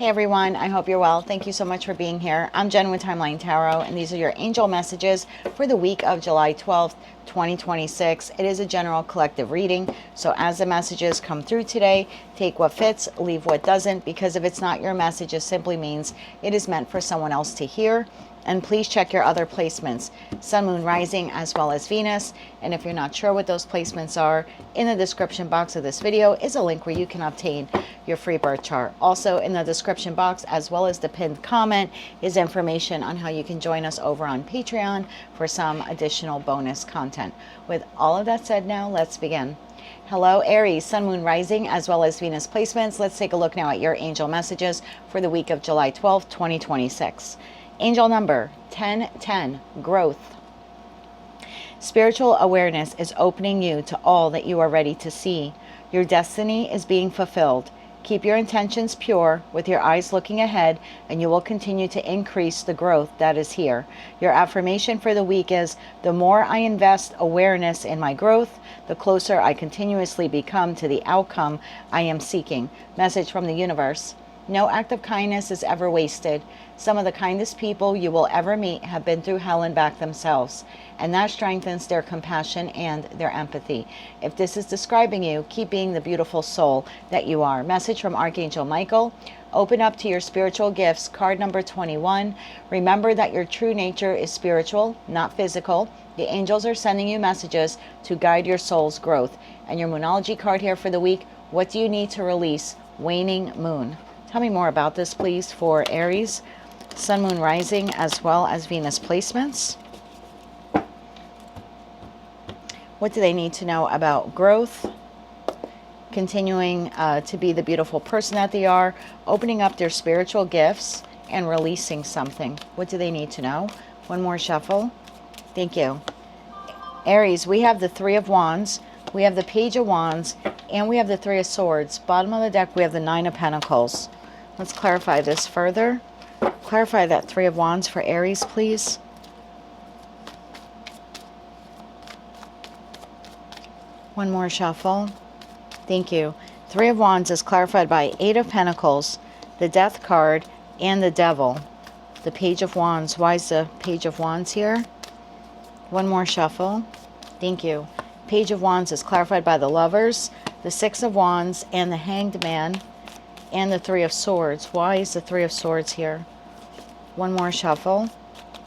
Hey everyone, I hope you're well. Thank you so much for being here. I'm Jen with Timeline Tarot, and these are your angel messages for the week of July 12th, 2026. It is a general collective reading, so as the messages come through today, take what fits, leave what doesn't, because if it's not your message, it simply means it is meant for someone else to hear. And please check your other placements, Sun, Moon, Rising, as well as Venus. And if you're not sure what those placements are, in the description box of this video is a link where you can obtain your free birth chart. Also in the description box, as well as the pinned comment, is information on how you can join us over on Patreon for some additional bonus content. With all of that said, now let's begin. Hello Aries, Sun, Moon, Rising, as well as Venus placements. Let's take a look now at your angel messages for the week of July 12th, 2026. Angel number 1010, growth. Spiritual awareness is opening you to all that you are ready to see. Your destiny is being fulfilled. Keep your intentions pure with your eyes looking ahead, and you will continue to increase the growth that is here. Your affirmation for the week is, the more I invest awareness in my growth, the closer I continuously become to the outcome I am seeking. Message from the universe. No act of kindness is ever wasted. Some of the kindest people you will ever meet have been through hell and back themselves, and that strengthens their compassion and their empathy. If this is describing you, keep being the beautiful soul that you are. Message from Archangel Michael. Open up to your spiritual gifts, card number 21. Remember that your true nature is spiritual, not physical. The angels are sending you messages to guide your soul's growth. And your Moonology card here for the week, what do you need to release? Waning moon. Tell me more about this, please, for Aries, Sun, Moon, Rising, as well as Venus placements. What do they need to know about growth? Continuing to be the beautiful person that they are, opening up their spiritual gifts, and releasing something. What do they need to know? One more shuffle. Thank you. Aries, we have the Three of Wands, we have the Page of Wands, and we have the Three of Swords. Bottom of the deck, we have the Nine of Pentacles. Let's clarify this further. Clarify that Three of Wands for Aries, please. One more shuffle. Thank you. Three of Wands is clarified by Eight of Pentacles, the Death card, and the Devil. The Page of Wands. Why is the Page of Wands here? One more shuffle. Thank you. Page of Wands is clarified by the Lovers, the Six of Wands, and the Hanged Man, and the Three of Swords. Why is the Three of Swords here? One more shuffle.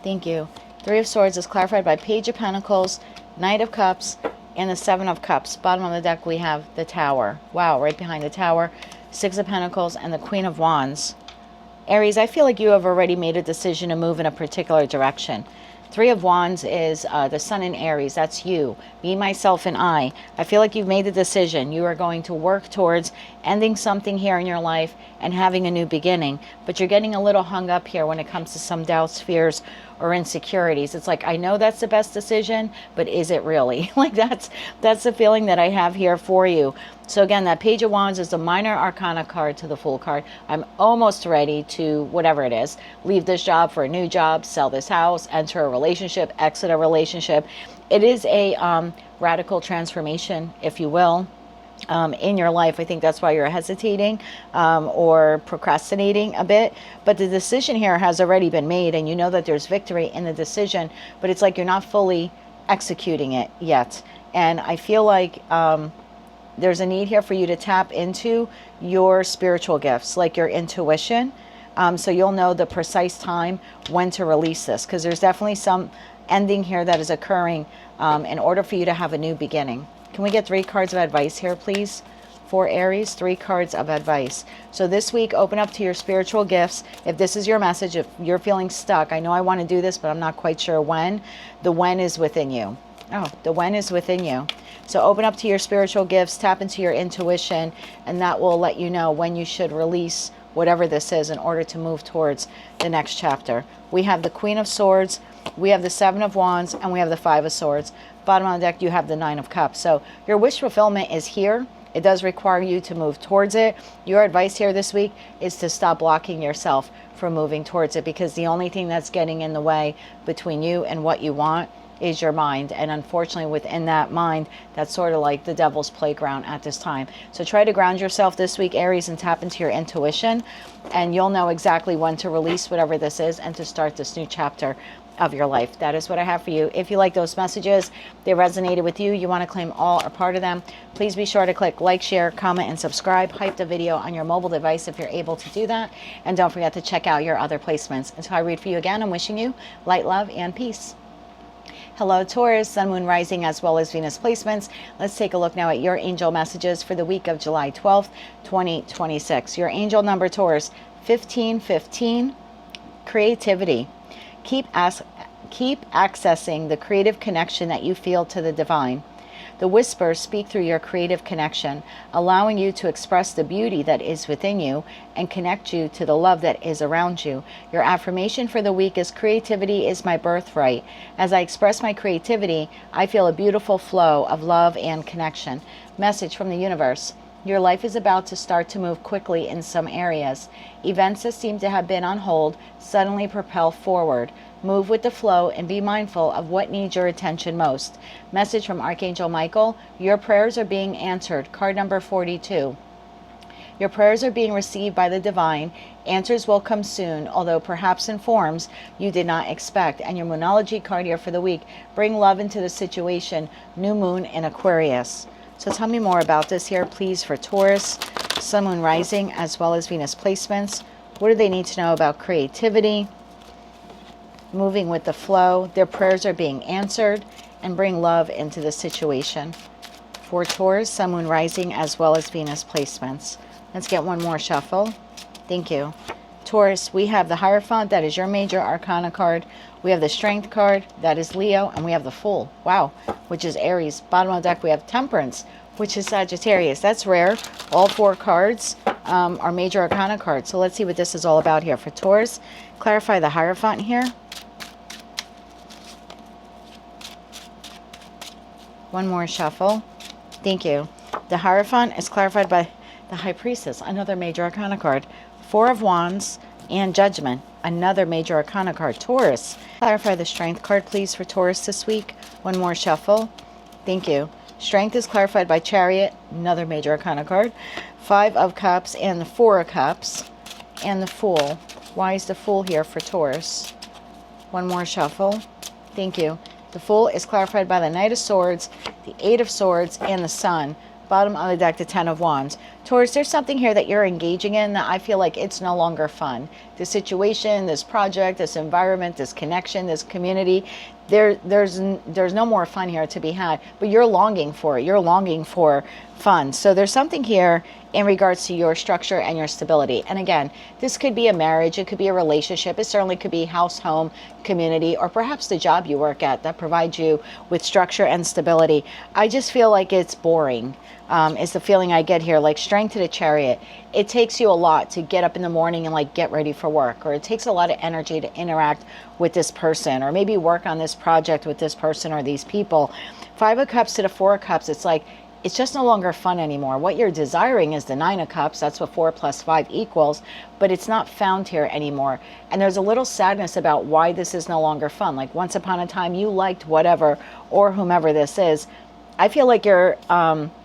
Thank you. Three of Swords is clarified by Page of Pentacles, Knight of Cups, and the Seven of Cups. Bottom of the deck, we have the Tower. Wow, right behind the Tower, Six of Pentacles, and the Queen of Wands. Aries, I feel like you have already made a decision to move in a particular direction. Three of Wands is the Sun in Aries. That's you, me, myself, and I. I feel like you've made the decision. You are going to work towards ending something here in your life and having a new beginning. But you're getting a little hung up here when it comes to some doubts, fears, or insecurities. It's like, I know that's the best decision, but is it really? Like that's the feeling that I have here for you. So again, that Page of Wands is the minor arcana card to the Fool card. I'm almost ready to, whatever it is, leave this job for a new job, sell this house, enter a relationship, exit a relationship. It is a radical transformation, if you will, in your life. I think that's why you're hesitating or procrastinating a bit. But the decision here has already been made, and you know that there's victory in the decision, but it's like you're not fully executing it yet. And I feel like there's a need here for you to tap into your spiritual gifts, like your intuition. So you'll know the precise time when to release this, because there's definitely some ending here that is occurring in order for you to have a new beginning. Can we get 3 cards of advice here, please, for Aries? 3 cards of advice. So this week, open up to your spiritual gifts. If this is your message, if you're feeling stuck, I know I want to do this, but I'm not quite sure when, the when is within you. Oh, the when is within you. So open up to your spiritual gifts, tap into your intuition, and that will let you know when you should release whatever this is in order to move towards the next chapter. We have the Queen of Swords, we have the Seven of Wands, and we have the Five of Swords. Bottom of the deck, you have the Nine of Cups. So your wish fulfillment is here. It does require you to move towards it. Your advice here this week is to stop blocking yourself from moving towards it, because the only thing that's getting in the way between you and what you want is your mind. And unfortunately, within that mind, that's sort of like the devil's playground at this time. So try to ground yourself this week, Aries, and tap into your intuition, and you'll know exactly when to release whatever this is and to start this new chapter of your life. That is what I have for you. If you like those messages, they resonated with you, you want to claim all or part of them, please be sure to click like, share, comment, and subscribe. Hype the video on your mobile device if you're able to do that. And don't forget to check out your other placements. Until I read for you again, I'm wishing you light, love, and peace. Hello, Taurus, Sun, Moon, Rising, as well as Venus placements. Let's take a look now at your angel messages for the week of July 12th, 2026. Your angel number, Taurus, 1515, creativity. Keep accessing the creative connection that you feel to the divine. The whispers speak through your creative connection, allowing you to express the beauty that is within you and connect you to the love that is around you. Your affirmation for the week is creativity is my birthright. As I express my creativity, I feel a beautiful flow of love and connection. Message from the universe. Your life is about to start to move quickly in some areas. Events that seem to have been on hold suddenly propel forward. Move with the flow and be mindful of what needs your attention most. Message from Archangel Michael. Your prayers are being answered. Card number 42. Your prayers are being received by the divine. Answers will come soon, although perhaps in forms you did not expect. And your Moonology card here for the week. Bring love into the situation. New moon in Aquarius. So tell me more about this here, please, for Taurus, Sun, Moon, Rising, as well as Venus placements. What do they need to know about creativity? Moving with the flow. Their prayers are being answered, and bring love into the situation. For Taurus, Sun, Moon, Rising, as well as Venus placements. Let's get one more shuffle. Thank you. Taurus, we have the Hierophant, that is your major arcana card. We have the Strength card, that is Leo, and we have the Fool, wow, which is Aries. Bottom of the deck, we have Temperance, which is Sagittarius. That's rare. All four cards are major arcana cards. So let's see what this is all about here. For Taurus, clarify the Hierophant here. One more shuffle. Thank you. The Hierophant is clarified by the High Priestess, another major arcana card. Four of Wands and Judgment, another major arcana card. Taurus, clarify the Strength card, please, for Taurus this week. One more shuffle. Thank you. Strength is clarified by Chariot, another major arcana card. Five of Cups and the Four of Cups and the Fool. Why is the Fool here for Taurus? One more shuffle. Thank you. The Fool is clarified by the Knight of Swords, the Eight of Swords, and the Sun. Bottom of the deck, the Ten of Wands. Taurus, there's something here that you're engaging in that I feel like it's no longer fun. This situation, this project, this environment, this connection, this community, there's no more fun here to be had, but you're longing for it. You're longing for fun. So there's something here in regards to your structure and your stability. And again, this could be a marriage, it could be a relationship, it certainly could be house, home, community, or perhaps the job you work at that provides you with structure and stability. I just feel like it's boring. Is the feeling I get here. Like Strength to the Chariot, it takes you a lot to get up in the morning and like get ready for work, or it takes a lot of energy to interact with this person, or maybe work on this project with this person or these people. Five of Cups to the Four of Cups, it's like it's just no longer fun anymore. What you're desiring is the Nine of Cups. That's what 4 + 5 equals, but it's not found here anymore. And there's a little sadness about why this is no longer fun. Like once upon a time you liked whatever or whomever this is. I feel like your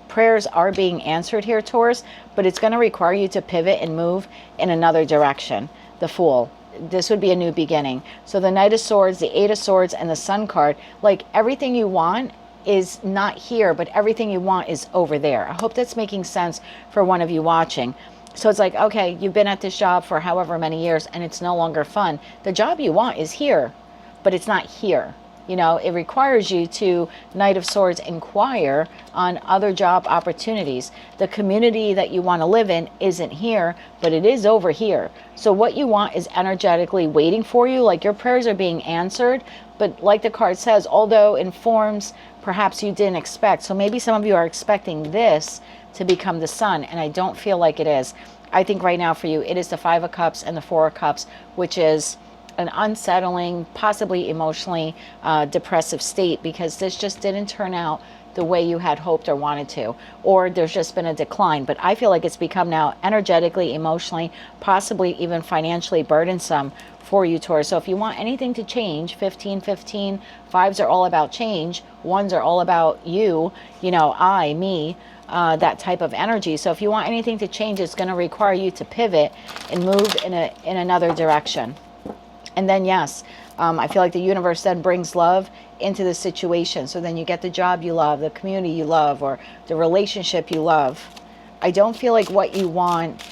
prayers are being answered here, Taurus, but it's going to require you to pivot and move in another direction. The Fool. This would be a new beginning. So the Knight of Swords, the Eight of Swords, and the Sun card, like everything you want is not here, but everything you want is over there. I hope that's making sense for one of you watching. So it's like, okay, you've been at this job for however many years and it's no longer fun. The job you want is here, but it's not here. You know, it requires you to, Knight of Swords, inquire on other job opportunities. The community that you want to live in isn't here, but it is over here. So what you want is energetically waiting for you. Like your prayers are being answered, but like the card says, although in forms perhaps you didn't expect. So maybe some of you are expecting this to become the Sun, and I don't feel like it is. I think right now for you, it is the Five of Cups and the Four of Cups, which is an unsettling, possibly emotionally depressive state, because this just didn't turn out the way you had hoped or wanted to, or there's just been a decline. But I feel like it's become now energetically, emotionally, possibly even financially burdensome for you, Taurus. So if you want anything to change, 15-15, fives are all about change, ones are all about you, you know, I, me, that type of energy. So if you want anything to change, it's going to require you to pivot and move in another direction. And then yes, I feel like the universe then brings love into the situation. So then you get the job you love, the community you love, or the relationship you love. I don't feel like what you want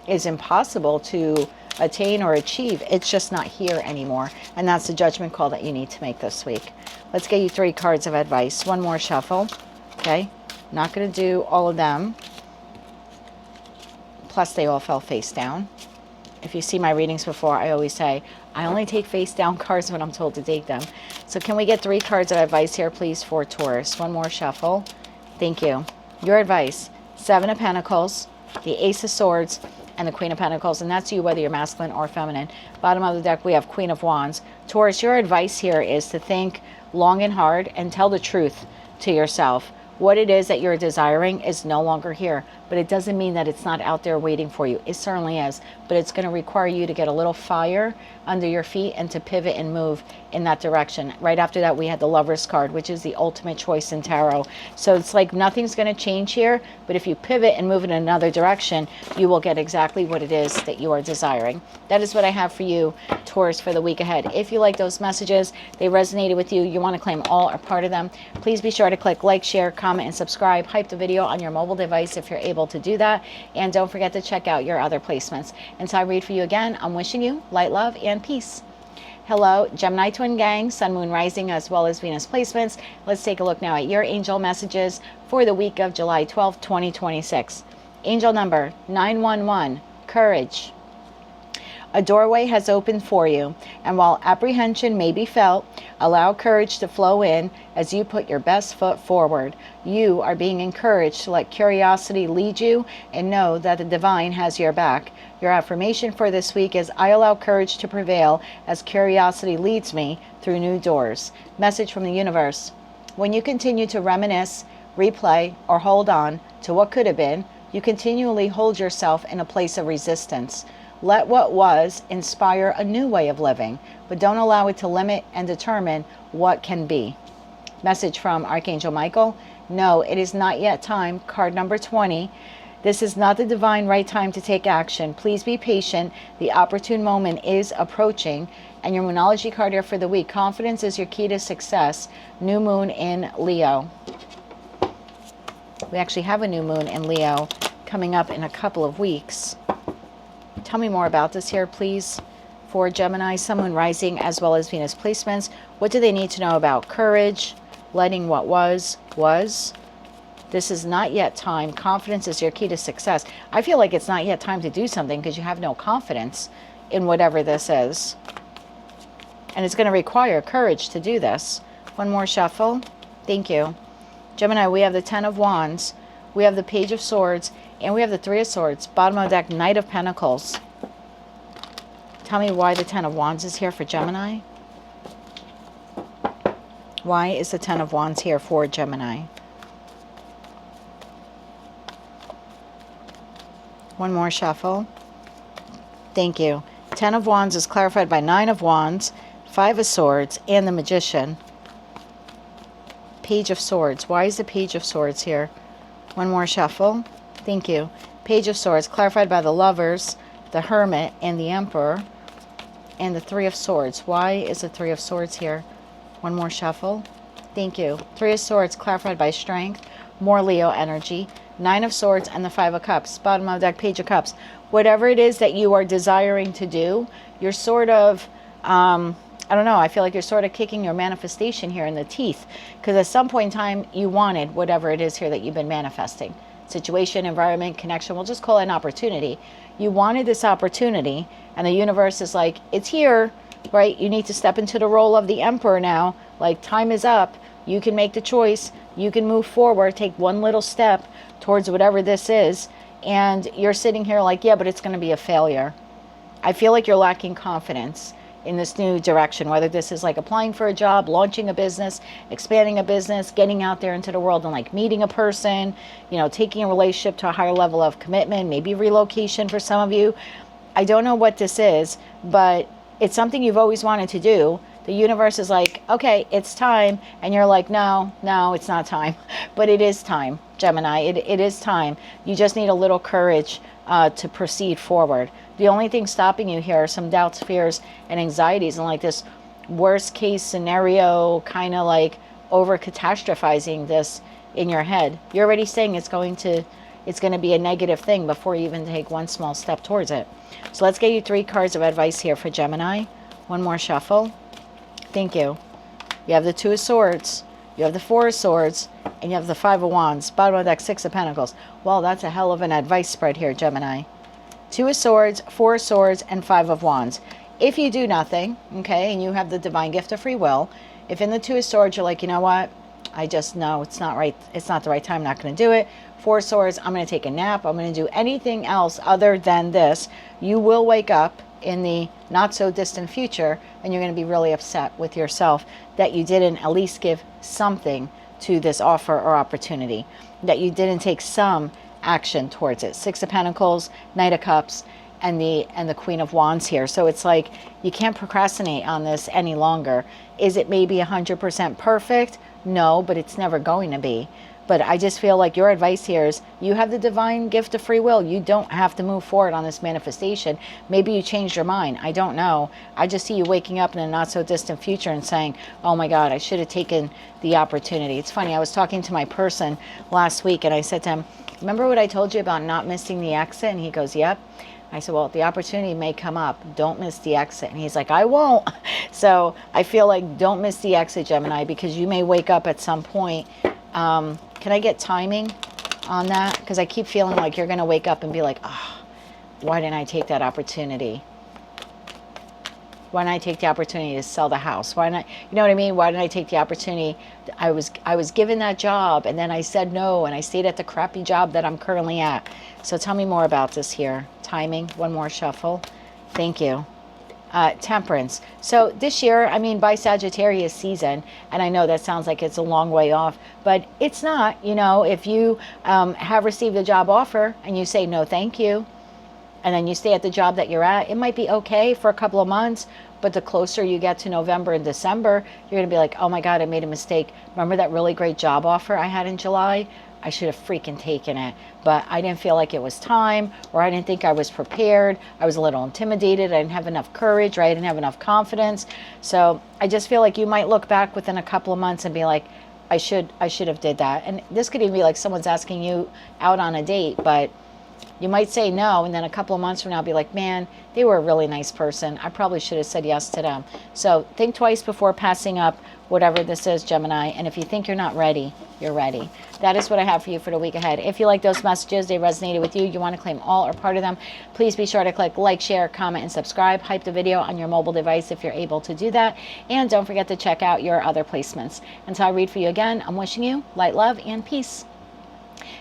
is impossible to attain or achieve. It's just not here anymore. And that's the judgment call that you need to make this week. Let's get you 3 cards of advice. One more shuffle. Okay. Not going to do all of them. Plus they all fell face down. If you see my readings before, I always say, I only take face down cards when I'm told to take them. So can we get 3 cards of advice here, please, for Taurus? One more shuffle. Thank you. Your advice, 7 of Pentacles, the Ace of Swords, and the Queen of Pentacles. And that's you, whether you're masculine or feminine. Bottom of the deck, we have Queen of Wands. Taurus, your advice here is to think long and hard and tell the truth to yourself. What it is that you're desiring is no longer here, but it doesn't mean that it's not out there waiting for you. It certainly is, but it's going to require you to get a little fire under your feet and to pivot and move in that direction. Right after that, we had the Lover's card, which is the ultimate choice in tarot. So it's like nothing's going to change here, but if you pivot and move in another direction, you will get exactly what it is that you are desiring. That is what I have for you, Taurus, for the week ahead. If you like those messages, they resonated with you, you want to claim all or part of them, please be sure to click like, share, comment, and subscribe. Hype the video on your mobile device if you're able to do that. And don't forget to check out your other placements. Until I read for you again, I'm wishing you light, love, and peace. Hello, Gemini twin gang, sun, moon, rising, as well as Venus placements. Let's take a look now at your angel messages for the week of July 12th, 2026. Angel number 911, courage. A doorway has opened for you, and while apprehension may be felt, allow courage to flow in as you put your best foot forward. You are being encouraged to let curiosity lead you and know that the divine has your back. Your affirmation for this week is, I allow courage to prevail as curiosity leads me through new doors. Message from the universe. When you continue to reminisce, replay, or hold on to what could have been, you continually hold yourself in a place of resistance. Let what was inspire a new way of living, but don't allow it to limit and determine what can be. Message from Archangel Michael. No, it is not yet time. Card number 20. This is not the divine right time to take action. Please be patient. The opportune moment is approaching. And your Moonology card here for the week. Confidence is your key to success. New moon in Leo. We actually have a new moon in Leo coming up in a couple of weeks. Tell me more about this here, please. For Gemini, sun, moon, rising, as well as Venus placements. What do they need to know about courage? Letting what was. This is not yet time. Confidence is your key to success. I feel like it's not yet time to do something because you have no confidence in whatever this is. And it's going to require courage to do this. One more shuffle. Thank you. Gemini, we have the 10 of Wands. We have the Page of Swords. And we have the 3 of Swords. Bottom of the deck, Knight of Pentacles. Tell me why the 10 of Wands is here for Gemini. Why is the 10 of Wands here for Gemini? One more shuffle. Thank you. 10 of Wands is clarified by 9 of Wands, 5 of Swords, and the Magician. Page of Swords. Why is the Page of Swords here? One more shuffle. Thank you. Page of Swords, clarified by the Lovers, the Hermit, and the Emperor, and the 3 of Swords. Why is the 3 of Swords here? One more shuffle. Thank you. 3 of Swords, clarified by Strength, more Leo energy, 9 of Swords, and the 5 of Cups. Bottom of the deck, Page of Cups. Whatever it is that you are desiring to do, you're sort of, I don't know, I feel like you're sort of kicking your manifestation here in the teeth. Because at some point in time, you wanted whatever it is here that you've been manifesting. Situation, environment, connection, we'll just call it an opportunity. You wanted this opportunity, and the universe is like, it's here, right? You need to step into the role of the Emperor now. Like, time is up. You can make the choice. You can move forward, take one little step towards whatever this is. And you're sitting here like, yeah, but it's going to be a failure. I feel like you're lacking confidence. in this new direction, whether this is like applying for a job, launching a business, expanding a business, getting out there into the world and like meeting a person, you know, taking a relationship to a higher level of commitment, maybe relocation for some of you. I don't know what this is, but it's something you've always wanted to do. The universe is like, okay, it's time. And you're like, no, it's not time. But it is time, Gemini. It is time. You just need a little courage to proceed forward. The only thing stopping you here are some doubts, fears, and anxieties, and like this worst case scenario, kind of like over catastrophizing this in your head. You're already saying it's going to be a negative thing before you even take one small step towards it. So let's get you 3 cards of advice here for Gemini. One more shuffle. Thank you. You have the 2 of Swords, you have the 4 of Swords, and you have the 5 of Wands. Bottom of the deck, 6 of Pentacles. Well, that's a hell of an advice spread here, Gemini. 2 of Swords, 4 of Swords, and 5 of Wands. If you do nothing, okay, and you have the divine gift of free will, if in the 2 of Swords you're like, you know what, I just know it's not right, it's not the right time, I'm not going to do it. 4 of Swords, I'm going to take a nap, I'm going to do anything else other than this, you will wake up in the not so distant future and you're going to be really upset with yourself that you didn't at least give something to this offer or opportunity, that you didn't take some action towards it. 6 of Pentacles, Knight of Cups, and the Queen of Wands here. So it's like you can't procrastinate on this any longer. Is it maybe 100% perfect? No, but it's never going to be. But I just feel like your advice here is you have the divine gift of free will. You don't have to move forward on this manifestation. Maybe you changed your mind. I don't know. I just see you waking up in a not so distant future and saying, oh my God, I should have taken the opportunity. It's funny. I was talking to my person last week and I said to him, remember what I told you about not missing the exit? And he goes, yep. I said, well, the opportunity may come up. Don't miss the exit. And he's like, I won't. So I feel like don't miss the exit, Gemini, because you may wake up at some point. Can I get timing on that? Because I keep feeling like you're going to wake up and be like, oh, why didn't I take that opportunity? Why didn't I take the opportunity to sell the house? Why didn't I, you know what I mean? Why didn't I take the opportunity? I was given that job and then I said no and I stayed at the crappy job that I'm currently at. So tell me more about this here. Timing, one more shuffle. Thank you. Temperance. So this year, I mean, by Sagittarius season, and I know that sounds like it's a long way off, but it's not. You know, if you have received a job offer and you say no thank you, and then you stay at the job that you're at, it might be okay for a couple of months, but the closer you get to November and December, you're going to be like, oh my God, I made a mistake. Remember that really great job offer I had in July? I should have freaking taken it, but I didn't feel like it was time, or I didn't think I was prepared. I was a little intimidated. I didn't have enough courage, right? I didn't have enough confidence. So I just feel like you might look back within a couple of months and be like, I should have did that. And this could even be like someone's asking you out on a date, but you might say no, and then a couple of months from now be like, man, they were a really nice person. I probably should have said yes to them. So think twice before passing up whatever this is, Gemini. And if you think you're not ready, you're ready. That is what I have for you for the week ahead. If you like those messages, they resonated with you, you want to claim all or part of them, please be sure to click like, share, comment, and subscribe. Hype the video on your mobile device if you're able to do that. And don't forget to check out your other placements. Until I read for you again, I'm wishing you light, love, and peace.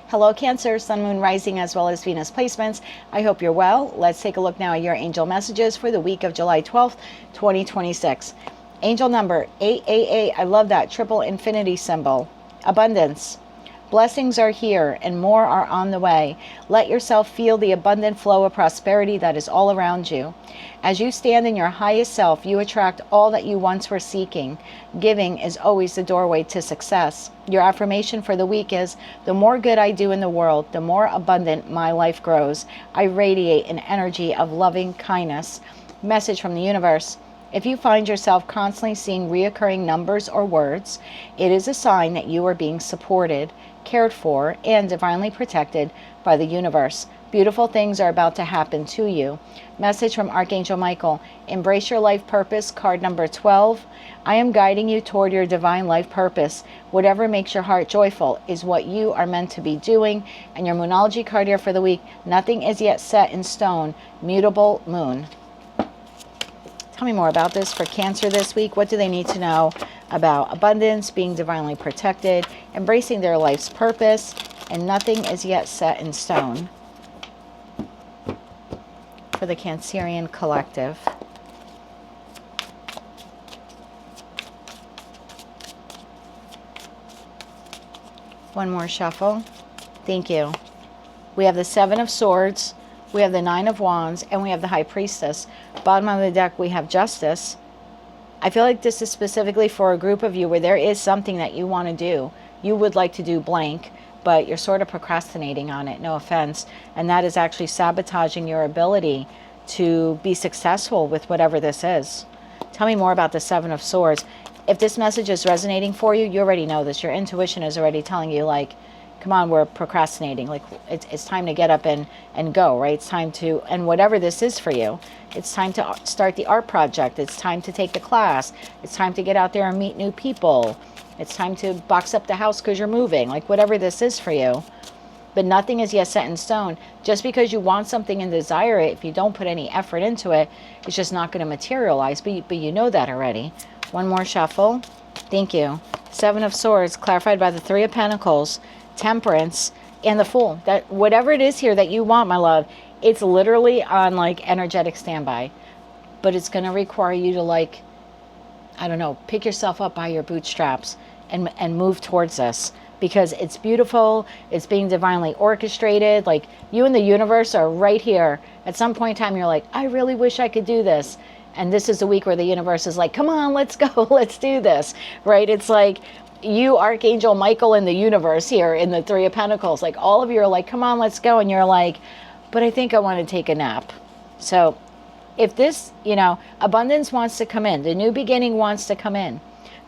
Hello, Cancer, Sun, Moon, Rising, as well as Venus placements. I hope you're well. Let's take a look now at your angel messages for the week of July 12th, 2026. Angel number 888. I love that triple infinity symbol. Abundance. Blessings are here and more are on the way. Let yourself feel the abundant flow of prosperity that is all around you. As you stand in your highest self, you attract all that you once were seeking. Giving is always the doorway to success. Your affirmation for the week is, the more good I do in the world, the more abundant my life grows. I radiate an energy of loving kindness. Message from the universe. If you find yourself constantly seeing reoccurring numbers or words, it is a sign that you are being supported, cared for, and divinely protected by the universe. Beautiful things are about to happen to you. Message from Archangel Michael. Embrace your life purpose, card number 12. I am guiding you toward your divine life purpose. Whatever makes your heart joyful is what you are meant to be doing. And your Moonology card here for the week. Nothing is yet set in stone. Mutable Moon. Tell me more about this for Cancer this week. What do they need to know about abundance, being divinely protected, embracing their life's purpose, and nothing is yet set in stone for the Cancerian collective? One more shuffle. Thank you. We have the Seven of Swords, we have the Nine of Wands, and we have the High Priestess. Bottom of the deck, we have Justice. I feel like this is specifically for a group of you where there is something that you want to do. You would like to do blank, but you're sort of procrastinating on it, no offense. And that is actually sabotaging your ability to be successful with whatever this is. Tell me more about the Seven of Swords. If this message is resonating for you, you already know this. Your intuition is already telling you, like, come on, we're procrastinating. Like, it's time to get up and go, right? It's time to, and whatever this is for you, it's time to start the art project. It's time to take the class. It's time to get out there and meet new people. It's time to box up the house because you're moving. Like, whatever this is for you. But nothing is yet set in stone. Just because you want something and desire it, if you don't put any effort into it, it's just not going to materialize. But you know that already. One more shuffle. Thank you. Seven of Swords, clarified by the Three of Pentacles, Temperance, and the Fool. That whatever it is here that you want, my love, it's literally on like energetic standby. But it's going to require you to, like, I don't know, pick yourself up by your bootstraps and move towards this, because it's beautiful. It's being divinely orchestrated. Like, you and the universe are right here. At some point in time, you're like, I really wish I could do this. And this is the week where the universe is like, come on, let's go, let's do this, right? It's like you, Archangel Michael, in the universe here in the Three of Pentacles, like all of you are like, come on, let's go. And you're like, but I think I want to take a nap. So if this, you know, abundance wants to come in, the new beginning wants to come in,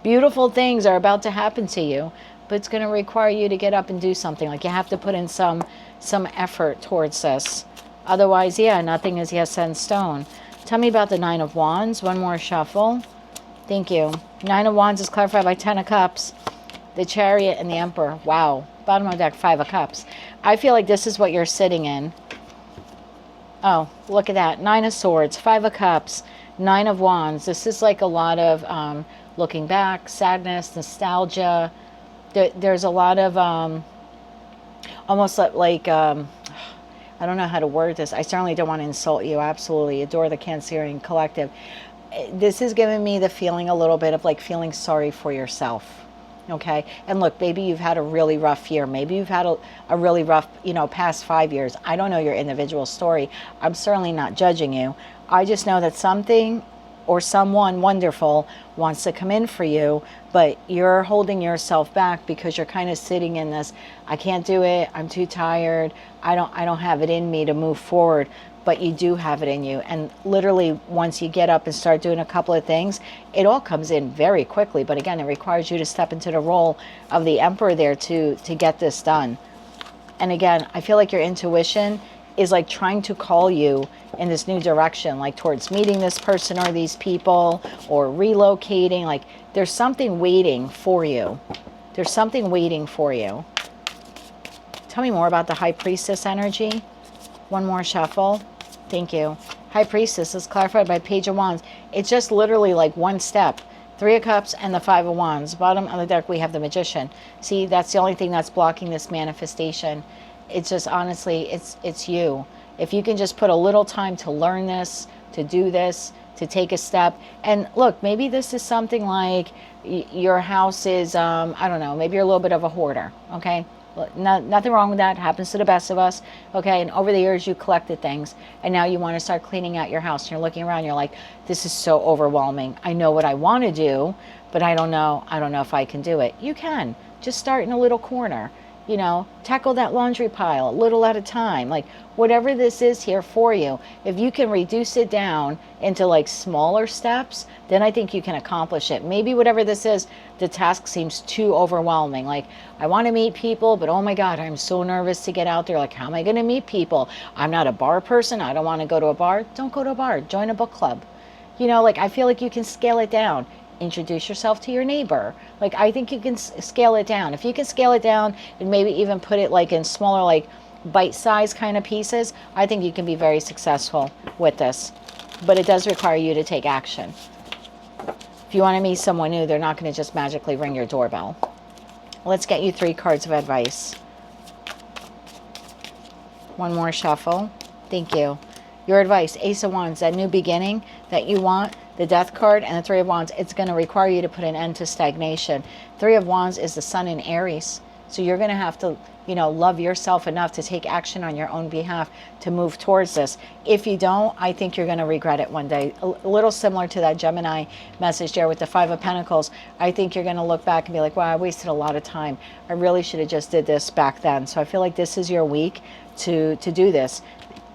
beautiful things are about to happen to you, but it's going to require you to get up and do something. Like, you have to put in some effort towards this. Otherwise, yeah, nothing is yet set in stone. Tell me about the Nine of Wands. One more shuffle. Thank you. Nine of Wands is clarified by 10 of Cups, the Chariot, and the Emperor. Wow. Bottom of the deck, 5 of Cups. I feel like this is what you're sitting in. Oh, look at that. 9 of Swords, 5 of Cups, 9 of Wands. This is like a lot of looking back, sadness, nostalgia. There's a lot of almost like I don't know how to word this. I certainly don't want to insult you. Absolutely adore the Cancerian collective. This is giving me the feeling a little bit of like feeling sorry for yourself. Okay. And look, maybe you've had a really rough year. Maybe you've had a really rough, you know, past 5 years. I don't know your individual story. I'm certainly not judging you. I just know that something or someone wonderful wants to come in for you, but you're holding yourself back because you're kind of sitting in this, I can't do it, I'm too tired, I don't have it in me to move forward. But you do have it in you, and literally once you get up and start doing a couple of things, it all comes in very quickly. But again, it requires you to step into the role of the Emperor there to get this done. And again, I feel like your intuition is like trying to call you in this new direction, like towards meeting this person or these people, or relocating. Like, there's something waiting for you. There's something waiting for you. Tell me more about the High Priestess energy. One more shuffle. Thank you. High Priestess is clarified by Page of Wands. It's just literally like one step. 3 of Cups and the 5 of Wands. Bottom of the deck, we have the Magician. See, that's the only thing that's blocking this manifestation. It's just, honestly, it's you. If you can just put a little time to learn this, to do this, to take a step. And look, maybe this is something like your house is, I don't know, maybe you're a little bit of a hoarder, okay? Nothing wrong with that. It happens to the best of us, okay? And over the years, you collected things, and now you want to start cleaning out your house. And you're looking around, you're like, this is so overwhelming. I know what I want to do, but I don't know if I can do it. You can. Just start in a little corner. You know, tackle that laundry pile a little at a time. Like, whatever this is here for you, if you can reduce it down into like smaller steps, then I think you can accomplish it. Maybe whatever this is, the task seems too overwhelming. Like, I want to meet people, but oh my God, I'm so nervous to get out there. Like, how am I going to meet people? I'm not a bar person. I don't want to go to a bar. Don't go to a bar. Join a book club. You know, like, I feel like you can scale it down. Introduce yourself to your neighbor. Like, I think you can scale it down. If you can scale it down and maybe even put it like in smaller, like bite-sized kind of pieces, I think you can be very successful with this. But it does require you to take action. If you want to meet someone new, they're not going to just magically ring your doorbell. Let's get you 3 cards of advice. One more shuffle. Thank you. Your advice, Ace of Wands, that new beginning that you want, the Death card and the 3 of Wands, it's going to require you to put an end to stagnation. 3 of Wands is the Sun in Aries. So you're going to have to, you know, love yourself enough to take action on your own behalf to move towards this. If you don't, I think you're going to regret it one day. A little similar to that Gemini message there with the Five of Pentacles. I think you're going to look back and be like, wow, I wasted a lot of time. I really should have just did this back then. So I feel like this is your week to do this.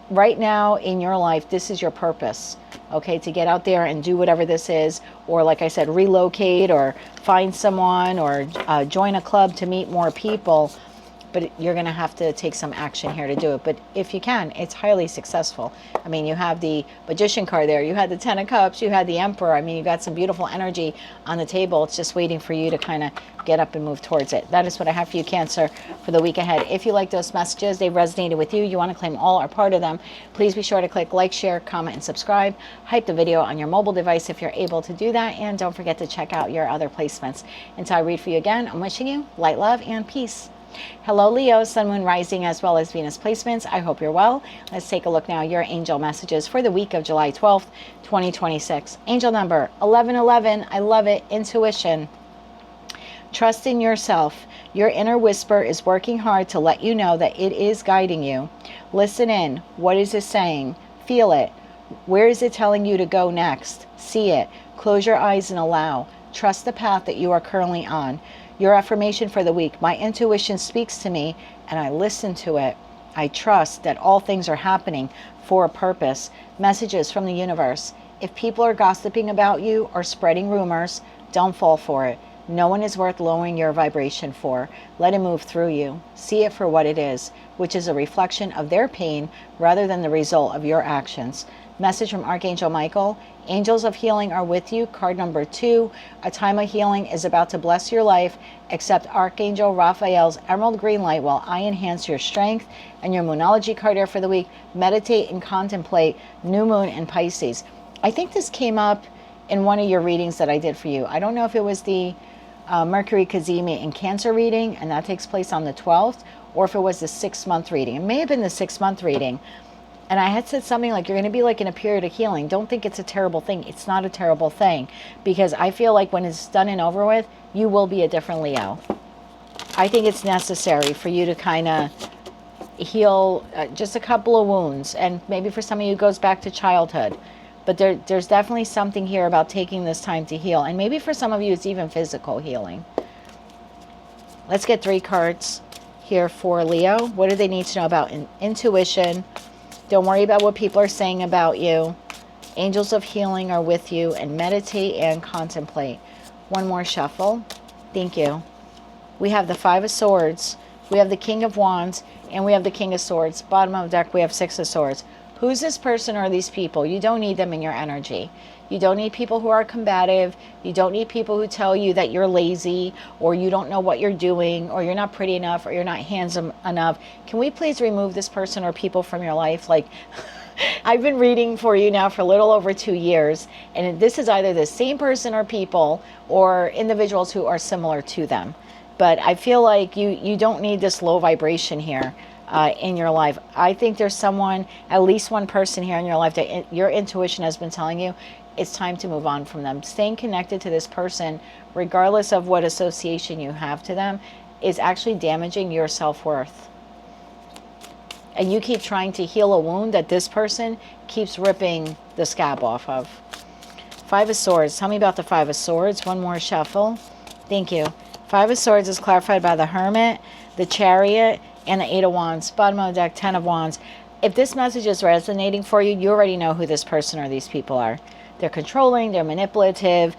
Right now in your life, this is your purpose, okay, to get out there and do whatever this is, or like I said, relocate or find someone or join a club to meet more people. But you're going to have to take some action here to do it. But if you can, it's highly successful. I mean, you have the Magician card there. You had the Ten of Cups. You had the Emperor. I mean, you got some beautiful energy on the table. It's just waiting for you to kind of get up and move towards it. That is what I have for you, Cancer, for the week ahead. If you like those messages, they resonated with you, you want to claim all or part of them, please be sure to click like, share, comment, and subscribe. Hype the video on your mobile device if you're able to do that. And don't forget to check out your other placements. Until I read for you again, I'm wishing you light, love, and peace. Hello, Leo, Sun, Moon, Rising, as well as Venus placements. I hope you're well. Let's take a look now. Your angel messages for the week of July 12th, 2026. Angel number 1111. I love it. Intuition. Trust in yourself. Your inner whisper is working hard to let you know that it is guiding you. Listen in. What is it saying? Feel it. Where is it telling you to go next? See it. Close your eyes and allow. Trust the path that you are currently on. Your affirmation for the week. My intuition speaks to me and I listen to it. I trust that all things are happening for a purpose. Messages from the universe. If people are gossiping about you or spreading rumors, don't fall for it. No one is worth lowering your vibration for. Let it move through you. See it for what it is, which is a reflection of their pain rather than the result of your actions. Message from Archangel Michael. Angels of healing are with you. Card number 2. A time of healing is about to bless your life. Accept Archangel Raphael's emerald green light while I enhance your strength. And your Moonology card here for the week. Meditate and contemplate new moon in Pisces. I think this came up in one of your readings that I did for you. I don't know if it was the Mercury Kazemi in Cancer reading, and that takes place on the 12th, or if it was the 6-month reading. It may have been the 6-month reading. And I had said something like, you're going to be like in a period of healing. Don't think it's a terrible thing. It's not a terrible thing. Because I feel like when it's done and over with, you will be a different Leo. I think it's necessary for you to kind of heal just a couple of wounds. And maybe for some of you, it goes back to childhood. But there's definitely something here about taking this time to heal. And maybe for some of you, it's even physical healing. Let's get 3 cards here for Leo. What do they need to know about intuition? Don't worry about what people are saying about you. Angels of healing are with you. And meditate and contemplate. One more shuffle. Thank you. We have the 5 of Swords. We have the King of Wands. And we have the King of Swords. Bottom of the deck, we have 6 of Swords. Who's this person or these people? You don't need them in your energy. You don't need people who are combative. You don't need people who tell you that you're lazy or you don't know what you're doing or you're not pretty enough or you're not handsome enough. Can we please remove this person or people from your life? Like, I've been reading for you now for a little over 2 years, and this is either the same person or people or individuals who are similar to them. But I feel like you don't need this low vibration here. In your life. I think there's someone, at least one person here in your life that your intuition has been telling you it's time to move on from them. Staying connected to this person, regardless of what association you have to them, is actually damaging your self-worth. And you keep trying to heal a wound that this person keeps ripping the scab off of. 5 of Swords. Tell me about the 5 of Swords. One more shuffle. Thank you. 5 of Swords is clarified by the Hermit, the Chariot, and the 8 of Wands. Bottom of the deck, 10 of Wands. If this message is resonating for you, you already know who this person or these people are. They're controlling, they're manipulative.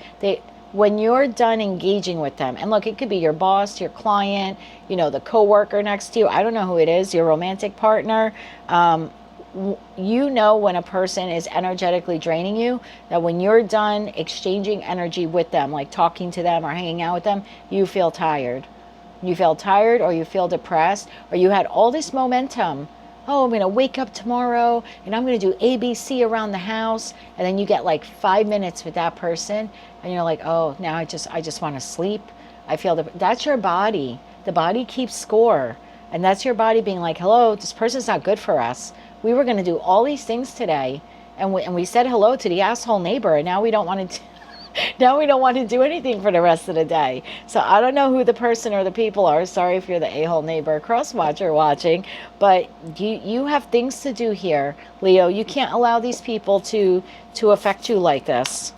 When you're done engaging with them, and look, it could be your boss, your client, you know, the coworker next to you. I don't know who it is, your romantic partner. You know when a person is energetically draining you, that when you're done exchanging energy with them, like talking to them or hanging out with them, you feel tired. You feel tired or you feel depressed or you had all this momentum. Oh, I'm going to wake up tomorrow and I'm going to do ABC around the house. And then you get like 5 minutes with that person and you're like, oh, now I just want to sleep. I feel that's your body. The body keeps score. And that's your body being like, hello, this person's not good for us. We were going to do all these things today. And we said hello to the asshole neighbor and now we don't want to Now we don't want to do anything for the rest of the day. So I don't know who the person or the people are. Sorry if you're the a-hole neighbor cross watcher watching, but you have things to do here, Leo. You can't allow these people to affect you like this.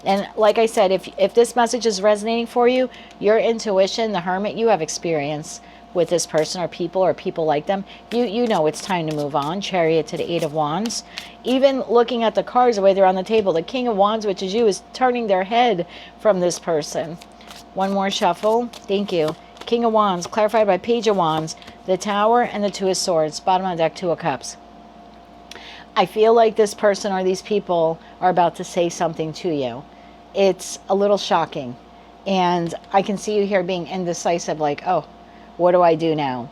And like I said, if this message is resonating for you, your intuition, the Hermit, you have experience with this person or people like them. You know it's time to move on. Chariot to the Eight of Wands. Even looking at the cards the way they're on the table, the King of Wands, which is you, is turning their head from this person. One more shuffle. Thank you. King of Wands, clarified by Page of Wands, the Tower, and the Two of Swords. Bottom of the deck, Two of Cups. I feel like this person or these people are about to say something to you. It's a little shocking. And I can see you here being indecisive, like, oh, what do I do now?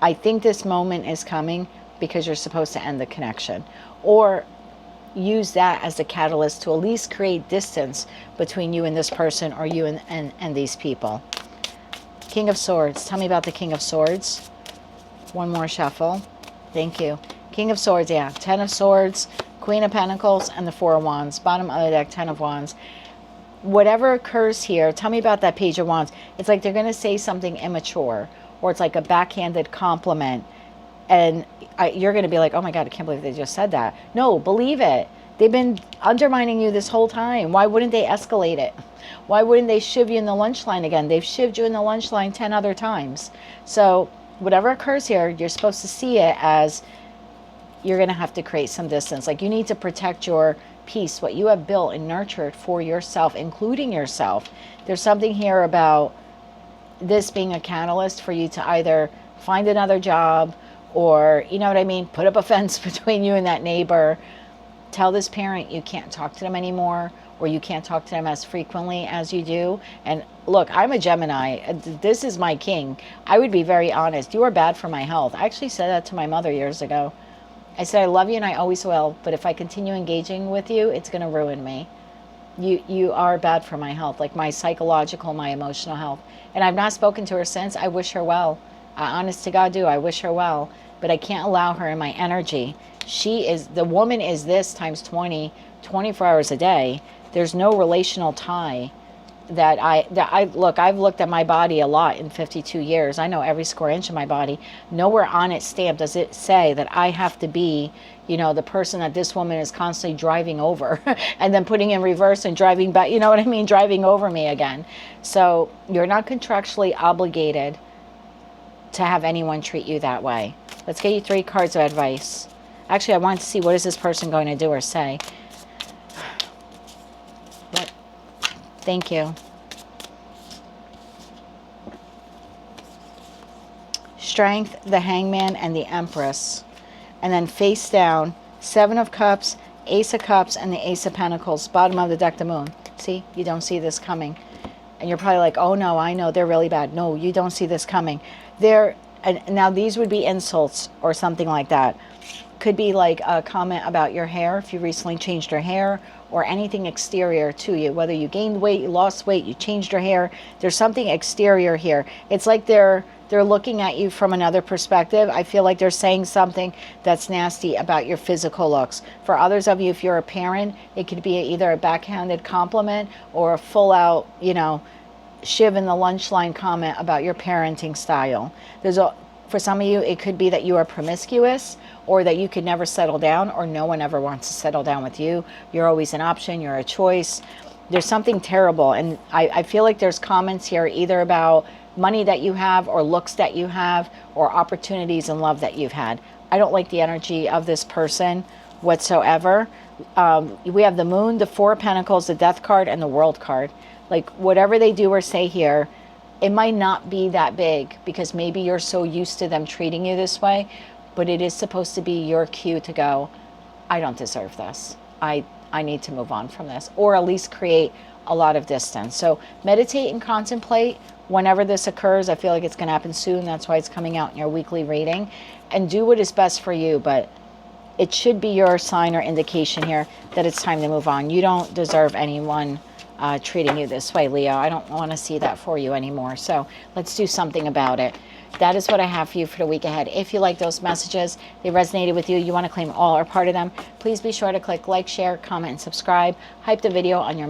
I think this moment is coming because you're supposed to end the connection. Or use that as the catalyst to at least create distance between you and this person, or you and these people. King of Swords. Tell me about the King of Swords. One more shuffle. Thank you. King of Swords, yeah. Ten of Swords, Queen of Pentacles, and the Four of Wands. Bottom of the deck, Ten of Wands. Whatever occurs here, tell me about that Page of Wands. It's like they're going to say something immature, or it's like a backhanded compliment. And you're going to be like, oh my God, I can't believe they just said that. No, believe it. They've been undermining you this whole time. Why wouldn't they escalate it? Why wouldn't they shiv you in the lunch line again? They've shivved you in the lunch line 10 other times. So whatever occurs here, you're supposed to see it as you're going to have to create some distance. Like, you need to protect your peace, what you have built and nurtured for yourself, including yourself. There's something here about this being a catalyst for you to either find another job, or, you know what I mean, put up a fence between you and that neighbor. Tell this parent you can't talk to them anymore, or you can't talk to them as frequently as you do. And look, I'm a Gemini. This is my king. I would be very honest. You are bad for my health. I actually said that to my mother years ago. I said, I love you and I always will, but if I continue engaging with you, it's going to ruin me. You are bad for my health, like my psychological, my emotional health. And I've not spoken to her since. I wish her well. Honest to God, do. I wish her well, but I can't allow her in my energy. The woman is this times 20, 24 hours a day. There's no relational tie that look, I've looked at my body a lot in 52 years. I know every square inch of my body. Nowhere on it stamped does it say that I have to be, you know, the person that this woman is constantly driving over and then putting in reverse and driving back, you know what I mean? Driving over me again. So you're not contractually obligated to have anyone treat you that way. Let's get you 3 cards of advice. Actually, I wanted to see, what is this person going to do or say? What? Thank you. Strength, the Hangman, and the Empress. And then face down, 7 of Cups, Ace of Cups, and the Ace of Pentacles. Bottom of the deck, the Moon. See? You don't see this coming. And you're probably like, oh no, I know, they're really bad. No, you don't see this coming. Now these would be insults or something like that. Could be like a comment about your hair, if you recently changed your hair, or anything exterior to you, whether you gained weight, you lost weight, you changed your hair. There's something exterior here. It's like they're looking at you from another perspective. I feel like they're saying something that's nasty about your physical looks. For others of you, if you're a parent, it could be either a backhanded compliment or a full out, you know, shiv in the lunch line comment about your parenting style. For some of you, it could be that you are promiscuous, or that you could never settle down, or no one ever wants to settle down with you. You're always an option. You're a choice. There's something terrible. And I feel like there's comments here either about money that you have, or looks that you have, or opportunities and love that you've had. I don't like the energy of this person whatsoever. We have the Moon, the Four of Pentacles, the Death card, and the World card. Like, whatever they do or say here, it might not be that big, because maybe you're so used to them treating you this way, but it is supposed to be your cue to go, I don't deserve this. I need to move on from this, or at least create a lot of distance. So meditate and contemplate whenever this occurs. I feel like it's going to happen soon. That's why it's coming out in your weekly reading. And do what is best for you, but it should be your sign or indication here that it's time to move on. You don't deserve anyone treating you this way, Leo. I don't want to see that for you anymore. So let's do something about it. That is what I have for you for the week ahead. If you like those messages, they resonated with you, you want to claim all or part of them, please be sure to click like, share, comment, and subscribe. Hype the video on your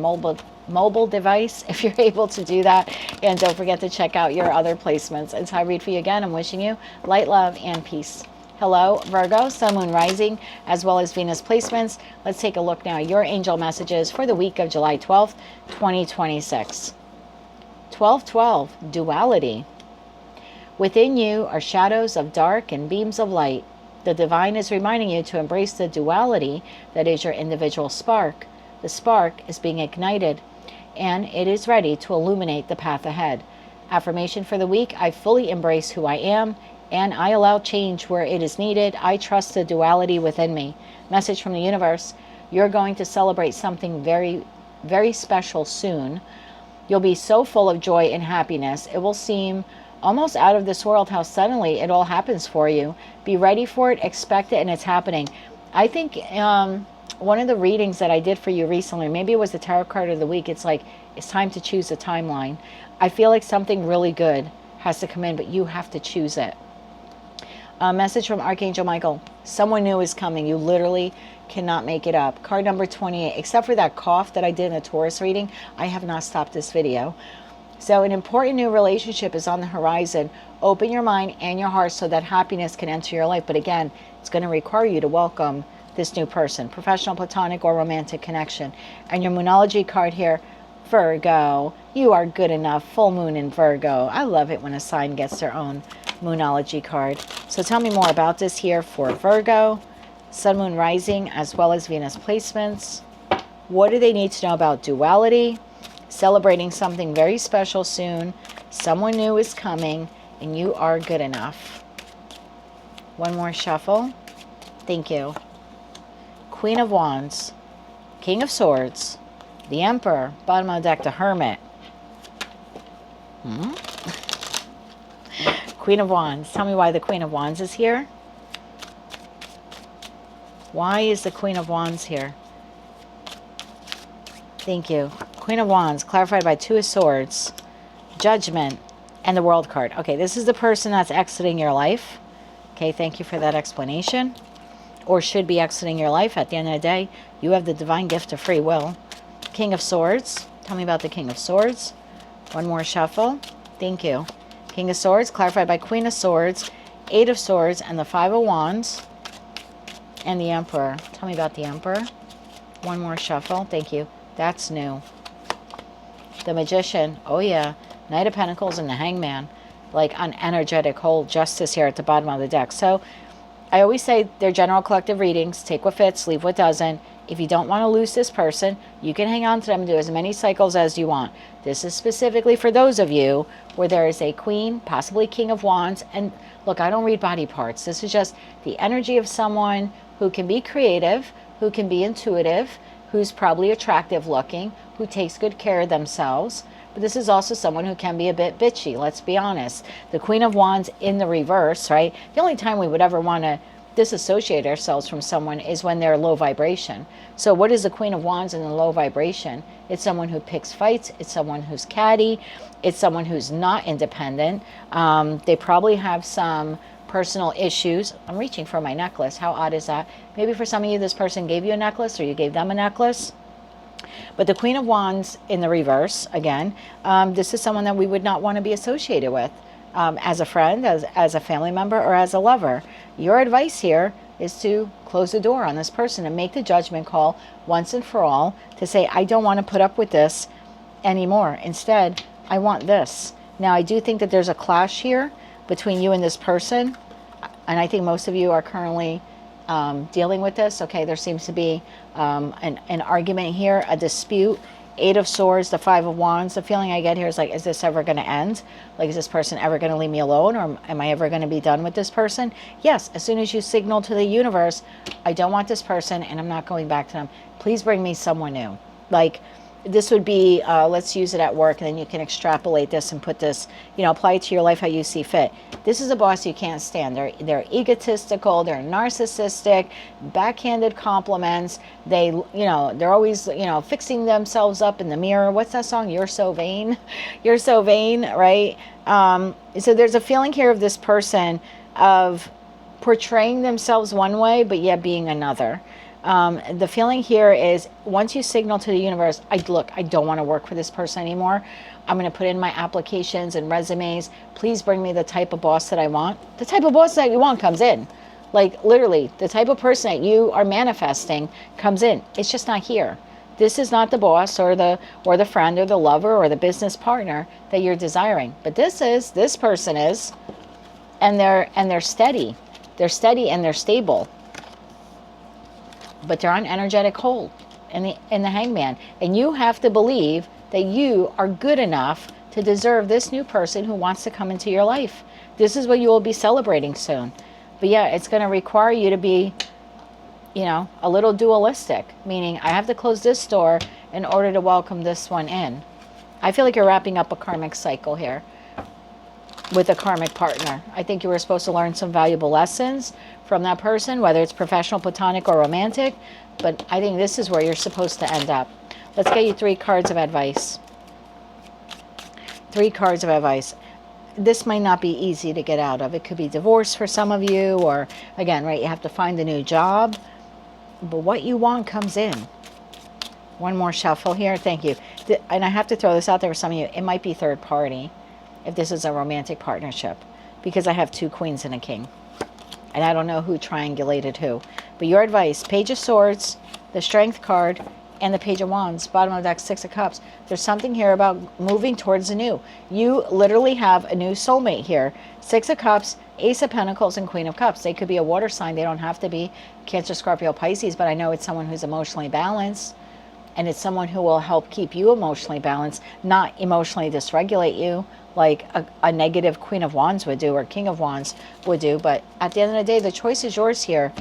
mobile device if you're able to do that. And don't forget to check out your other placements. Until I read for you again, I'm wishing you light, love, and peace. Hello, Virgo, Sun, Moon, Rising, as well as Venus placements. Let's take a look now at your angel messages for the week of July 12th, 2026. 1212, duality. Within you are shadows of dark and beams of light. The divine is reminding you to embrace the duality that is your individual spark. The spark is being ignited, and it is ready to illuminate the path ahead. Affirmation for the week: I fully embrace who I am, and I allow change where it is needed. I trust the duality within me. Message from the universe: you're going to celebrate something very, very special soon. You'll be so full of joy and happiness. It will seem almost out of this world how suddenly it all happens for you. Be ready for it, expect it, and it's happening. I think one of the readings that I did for you recently, maybe it was the tarot card of the week, it's like, it's time to choose a timeline. I feel like something really good has to come in, but you have to choose it. A message from Archangel Michael: someone new is coming. You literally cannot make it up. Card number 28. Except for that cough that I did in a Taurus reading, I have not stopped this video. So an important new relationship is on the horizon. Open your mind and your heart so that happiness can enter your life. But again, it's going to require you to welcome this new person, professional, platonic, or romantic connection. And your Moonology card here, Virgo, you are good enough. Full moon in Virgo. I love it when a sign gets their own Moonology card. So tell me more about this here for Virgo, Sun, Moon, Rising, as well as Venus placements. What do they need to know about duality? Celebrating something very special soon. Someone new is coming, and you are good enough. One more shuffle. Thank you. Queen of Wands, King of Swords, the Emperor, bottom of the deck, the Hermit. Queen of Wands. Tell me why the Queen of Wands is here. Why is the Queen of Wands here? Thank you. Queen of Wands, clarified by Two of Swords, Judgment, and the World card. Okay, this is the person that's exiting your life. Okay, thank you for that explanation. Or should be exiting your life. At the end of the day, you have the divine gift of free will. King of Swords. Tell me about the King of Swords. One more shuffle. Thank you. King of Swords, clarified by Queen of Swords, Eight of Swords, and the Five of Wands, and the Emperor. Tell me about the Emperor. One more shuffle. Thank you. That's new. The Magician. Oh yeah. Knight of Pentacles and the Hangman. Like an energetic whole Justice here at the bottom of the deck. So I always say they're general collective readings. Take what fits, leave what doesn't. If you don't want to lose this person, you can hang on to them and do as many cycles as you want. This is specifically for those of you where there is a Queen, possibly King of Wands. And look, I don't read body parts. This is just the energy of someone who can be creative, who can be intuitive, who's probably attractive looking, who takes good care of themselves. But this is also someone who can be a bit bitchy, let's be honest. The Queen of Wands in the reverse, right? The only time we would ever want to disassociate ourselves from someone is when they're low vibration. So what is the Queen of Wands in the low vibration? It's someone who picks fights. It's someone who's catty. It's someone who's not independent. They probably have some personal issues. I'm reaching for my necklace. How odd is that? Maybe for some of you, this person gave you a necklace or you gave them a necklace. But the Queen of Wands in the reverse, again, this is someone that we would not want to be associated with as a friend, as a family member, or as a lover. Your advice here is to close the door on this person and make the judgment call once and for all to say, I don't want to put up with this anymore. Instead, I want this. Now, I do think that there's a clash here between you and this person. And I think most of you are currently dealing with this. Okay, there seems to be an argument here, a dispute. Eight of Swords, the Five of Wands. The feeling I get here is like, is this ever going to end? Like, is this person ever going to leave me alone? Or am I ever going to be done with this person? Yes, as soon as you signal to the universe, I don't want this person and I'm not going back to them. Please bring me someone new. Like, this would be, let's use it at work, and then you can extrapolate this and put this, apply it to your life how you see fit. This is a boss you can't stand. They're egotistical, they're narcissistic, backhanded compliments. They're always, fixing themselves up in the mirror. What's that song? You're so vain. You're so vain, right? So there's a feeling here of this person of portraying themselves one way, but yet being another. The feeling here is once you signal to the universe, I don't want to work for this person anymore. I'm going to put in my applications and resumes. Please bring me the type of boss that I want. The type of boss that you want comes in. Like literally, the type of person that you are manifesting comes in. It's just not here. This is not the boss or the friend or the lover or the business partner that you're desiring. But this person is, and they're steady. They're steady and they're stable. But they're on energetic hold in the Hangman. And you have to believe that you are good enough to deserve this new person who wants to come into your life. This is what you will be celebrating soon. But yeah, it's going to require you to be, a little dualistic, meaning I have to close this door in order to welcome this one in. I feel like you're wrapping up a karmic cycle here with a karmic partner. I think you were supposed to learn some valuable lessons from that person, whether it's professional, platonic, or romantic, but I think this is where you're supposed to end up. Let's get you 3 cards of advice. 3 cards of advice. This might not be easy to get out of. It could be divorce for some of you, or again, right, you have to find a new job, but what you want comes in. One more shuffle here. Thank you. And I have to throw this out there for some of you. It might be third party if this is a romantic partnership, because I have 2 queens and a king. And I don't know who triangulated who. But your advice, Page of Swords, the Strength card, and the Page of Wands, bottom of the deck, 6 of Cups. There's something here about moving towards the new. You literally have a new soulmate here. 6 of Cups, Ace of Pentacles, and Queen of Cups. They could be a water sign. They don't have to be Cancer, Scorpio, Pisces, but I know it's someone who's emotionally balanced. And it's someone who will help keep you emotionally balanced, not emotionally dysregulate you like a negative Queen of Wands would do or King of Wands would do. But at the end of the day, the choice is yours here.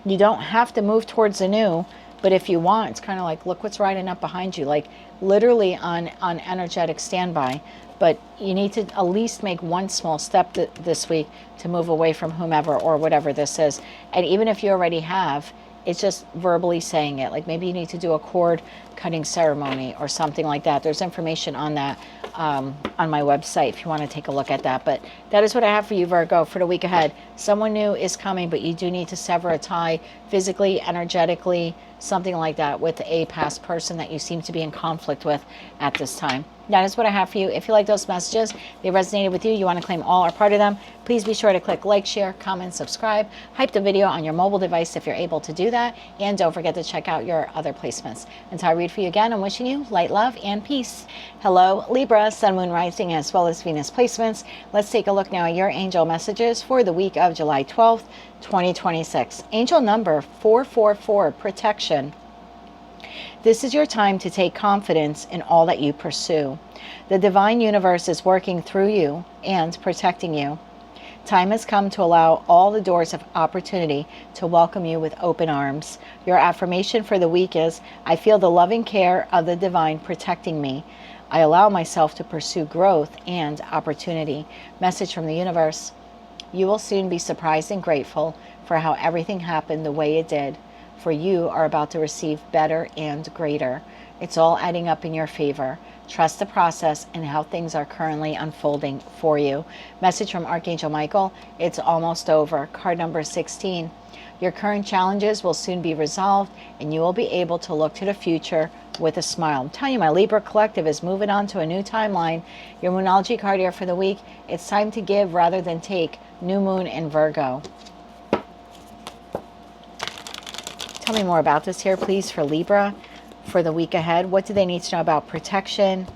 You don't have to move towards the new, but if you want, it's kind of like, look what's riding up behind you, like literally on energetic standby. But you need to at least make one small step this week to move away from whomever or whatever this is. And even if you already have, it's just verbally saying it. Like maybe you need to do a cord cutting ceremony or something like that. There's information on that on my website if you want to take a look at that. But that is what I have for you, Virgo, for the week ahead. Someone new is coming, but you do need to sever a tie physically, energetically, something like that with a past person that you seem to be in conflict with at this time. That is what I have for you. If you like those messages, they resonated with you, you want to claim all or part of them, please be sure to click like, share, comment, subscribe, hype the video on your mobile device if you're able to do that, and don't forget to check out your other placements. Until I read for you again, I'm wishing you light, love, and peace. Hello, Libra, Sun, Moon, Rising, as well as Venus placements. Let's take a look now at your angel messages for the week of July 12th, 2026. Angel number 444, protection. This is your time to take confidence in all that you pursue. The divine universe is working through you and protecting you. Time has come to allow all the doors of opportunity to welcome you with open arms. Your affirmation for the week is, I feel the loving care of the divine protecting me. I allow myself to pursue growth and opportunity. Message from the universe. You will soon be surprised and grateful for how everything happened the way it did. For you are about to receive better and greater. It's all adding up in your favor. Trust the process and how things are currently unfolding for you. Message from Archangel Michael. It's almost over. Card number 16. Your current challenges will soon be resolved and you will be able to look to the future with a smile. I'm telling you, my Libra collective is moving on to a new timeline. Your Moonology card here for the week. It's time to give rather than take. New Moon in Virgo. Tell me more about this here, please, for Libra for the week ahead. What do they need to know about protection,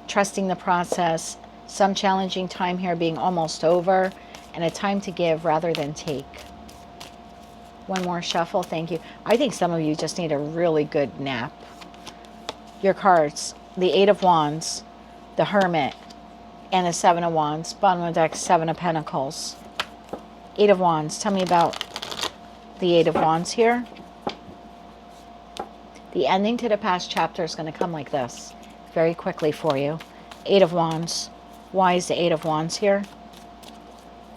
trusting the process, some challenging time here being almost over, and a time to give rather than take? One more shuffle. Thank you. I think some of you just need a really good nap. Your cards, the 8 of Wands, the Hermit, and the 7 of Wands. Bottom of the deck, 7 of Pentacles. 8 of Wands. Tell me about the 8 of Wands here. The ending to the past chapter is going to come like this, very quickly for you. 8 of Wands. Why is the 8 of Wands here?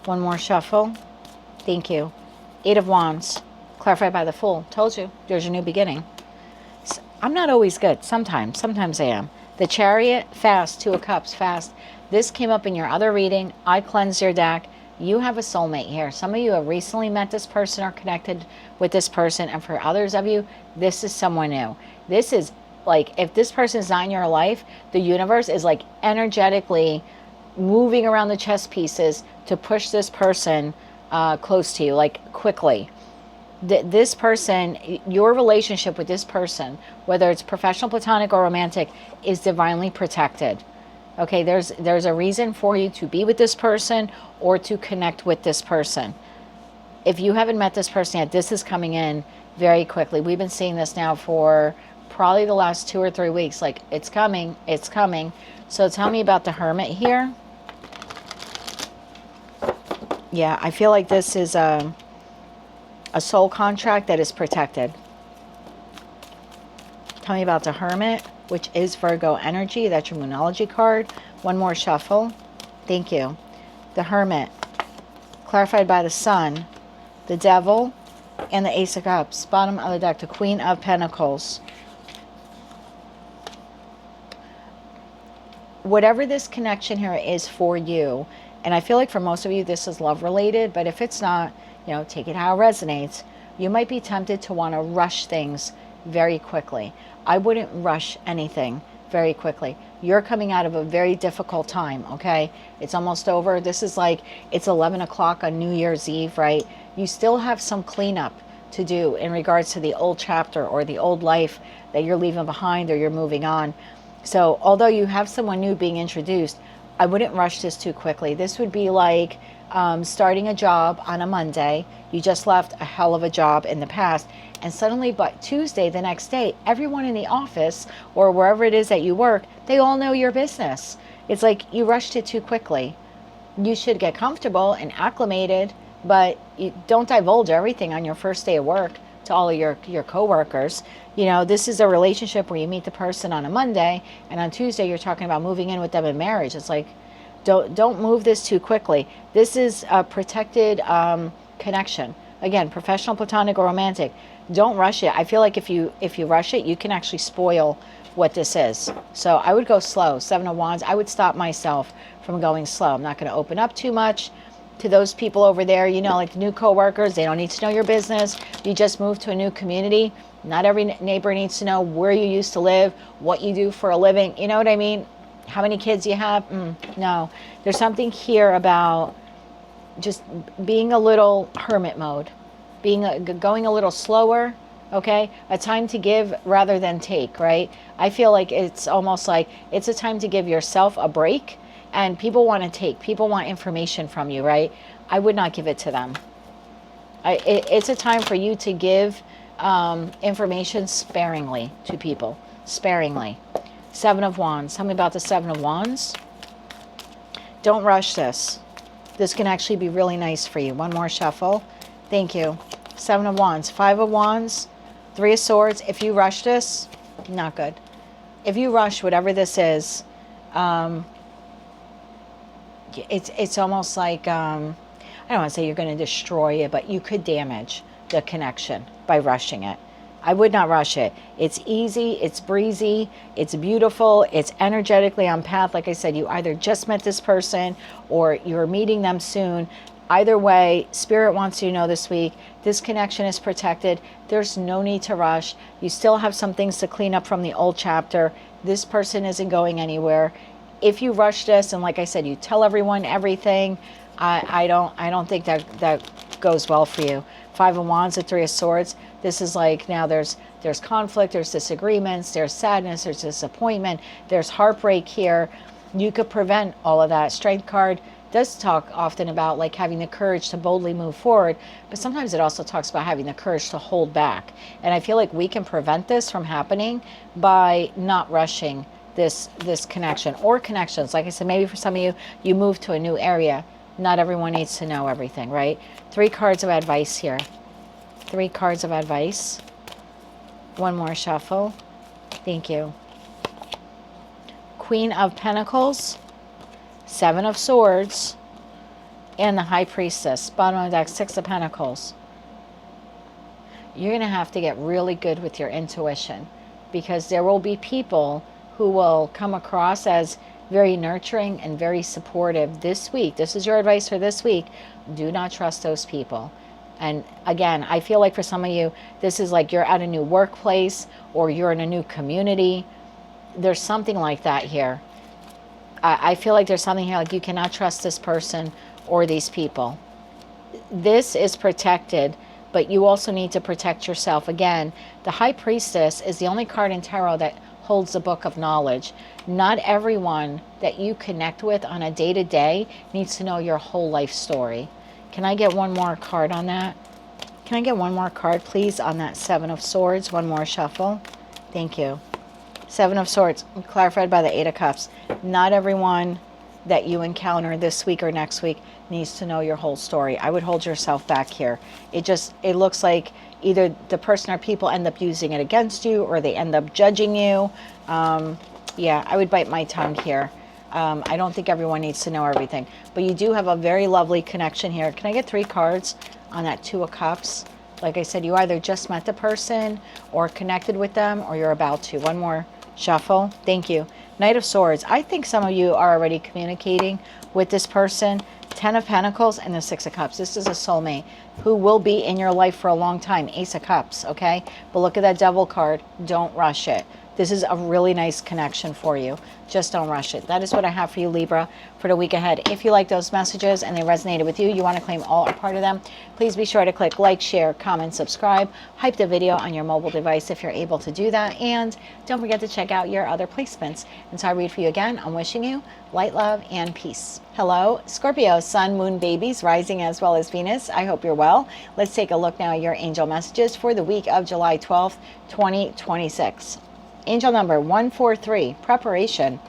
One more shuffle. Thank you. 8 of Wands. Clarified by the Fool. Told you, there's a new beginning. I'm not always good. Sometimes I am. The Chariot, fast. 2 of Cups, fast. This came up in your other reading. I cleansed your deck. You have a soulmate here. Some of you have recently met this person or connected with this person. And for others of you, this is someone new. This is like, if this person is not in your life, the universe is like energetically moving around the chess pieces to push this person close to you, like quickly. This person, your relationship with this person, whether it's professional, platonic, or romantic, is divinely protected. Okay, there's a reason for you to be with this person or to connect with this person. If you haven't met this person yet, this is coming in very quickly. We've been seeing this now for probably the last 2 or 3 weeks. Like, it's coming, it's coming. So tell me about the Hermit here. Yeah, I feel like this is a soul contract that is protected. Tell me about the Hermit, which is Virgo energy. That's your Moonology card. One more shuffle. Thank you. The Hermit, clarified by the Sun, the Devil, and the Ace of Cups. Bottom of the deck, the Queen of Pentacles. Whatever this connection here is for you, and I feel like for most of you this is love related, but if it's not, you know, take it how it resonates. You might be tempted to want to rush things very quickly. I wouldn't rush anything very quickly. You're coming out of a very difficult time, okay? It's almost over. This is like, it's 11 o'clock on New Year's Eve, right? You still have some cleanup to do in regards to the old chapter or the old life that you're leaving behind or you're moving on. So although you have someone new being introduced, I wouldn't rush this too quickly. This would be like starting a job on a Monday. You just left a hell of a job in the past, and suddenly, but Tuesday, the next day, everyone in the office or wherever it is that you work, they all know your business. It's like you rushed it too quickly. You should get comfortable and acclimated, but you don't divulge everything on your first day of work to all of your coworkers. You know, this is a relationship where you meet the person on a Monday, and on Tuesday you're talking about moving in with them in marriage. It's like, don't move this too quickly. This is a protected connection. Again, professional, platonic, or romantic. Don't rush it. I feel like if you rush it, you can actually spoil what this is. So I would go slow. Seven of Wands. I would stop myself from going slow. I'm not going to open up too much to those people over there, you know, like new coworkers. They don't need to know your business. You just moved to a new community. Not every neighbor needs to know where you used to live, what you do for a living. You know what I mean? How many kids you have? No. There's something here about just being a little hermit mode, going a little slower, okay? A time to give rather than take, right? I feel like it's almost like it's a time to give yourself a break, and people want to take. People want information from you, right? I would not give it to them. It's a time for you to give information sparingly to people, sparingly. Seven of Wands. Tell me about the Seven of Wands. Don't rush this. This can actually be really nice for you. One more shuffle. Thank you. Seven of Wands. Five of Wands. Three of Swords. If you rush this, not good. If you rush whatever this is, it's almost like, I don't want to say you're going to destroy it, but you could damage the connection by rushing it. I would not rush it. It's easy, it's breezy, it's beautiful, it's energetically on path. Like I said, you either just met this person or you're meeting them soon. Either way, Spirit wants you to know this week, this connection is protected. There's no need to rush. You still have some things to clean up from the old chapter. This person isn't going anywhere. If you rush this, and like I said, you tell everyone everything, I don't think that goes well for you. Five of Wands, the Three of Swords. This is like, now there's conflict, there's disagreements, there's sadness, there's disappointment, there's heartbreak here. You could prevent all of that. Strength card does talk often about like having the courage to boldly move forward, but sometimes it also talks about having the courage to hold back. And I feel like we can prevent this from happening by not rushing this connection or connections. Like I said, maybe for some of you, you move to a new area. Not everyone needs to know everything, right? Three cards of advice here. Three cards of advice. One more shuffle. Thank you. Queen of Pentacles, Seven of Swords, and the High Priestess. Bottom of the deck, Six of Pentacles. You're going to have to get really good with your intuition, because there will be people who will come across as very nurturing and very supportive this week. This is your advice for this week. Do not trust those people. And again, I feel like for some of you, this is like you're at a new workplace or you're in a new community. There's something like that here. I feel like there's something here like you cannot trust this person or these people. This is protected, but you also need to protect yourself. Again, the High Priestess is the only card in tarot that holds the book of knowledge. Not everyone that you connect with on a day-to-day needs to know your whole life story. Can I get one more card on that? Can I get one more card, please, on that Seven of Swords? One more shuffle. Thank you. Seven of Swords, clarified by the Eight of Cups. Not everyone that you encounter this week or next week needs to know your whole story. I would hold yourself back here. It looks like either the person or people end up using it against you or they end up judging you. Yeah, I would bite my tongue here. I don't think everyone needs to know everything, but you do have a very lovely connection here. Can I get 3 cards on that Two of Cups? Like I said, you either just met the person or connected with them or you're about to. One more shuffle. Thank you. Knight of Swords. I think some of you are already communicating with this person. 10 of Pentacles and the 6 of Cups. This is a soulmate who will be in your life for a long time. Ace of Cups, okay? But look at that Devil card. Don't rush it. This is a really nice connection for you. Just don't rush it. That is what I have for you, Libra, for the week ahead. If you like those messages and they resonated with you, you want to claim all or part of them, please be sure to click like, share, comment, subscribe. Hype the video on your mobile device if you're able to do that. And don't forget to check out your other placements. Until I read for you again, I'm wishing you light, love, and peace. Hello, Scorpio, Sun, Moon, babies, rising as well as Venus. I hope you're well. Let's take a look now at your angel messages for the week of July 12th, 2026. Angel number 143, preparation.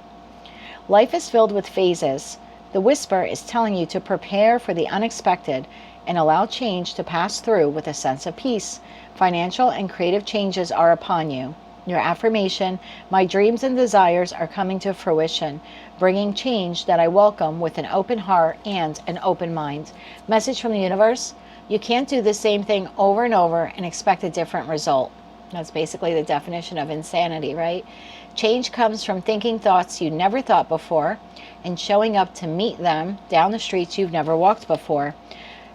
Life is filled with phases. The whisper is telling you to prepare for the unexpected and allow change to pass through with a sense of peace. Financial and creative changes are upon you. Your affirmation, my dreams and desires are coming to fruition, bringing change that I welcome with an open heart and an open mind. Message from the universe, you can't do the same thing over and over and expect a different result. That's basically the definition of insanity, right? Change comes from thinking thoughts you never thought before and showing up to meet them down the streets you've never walked before.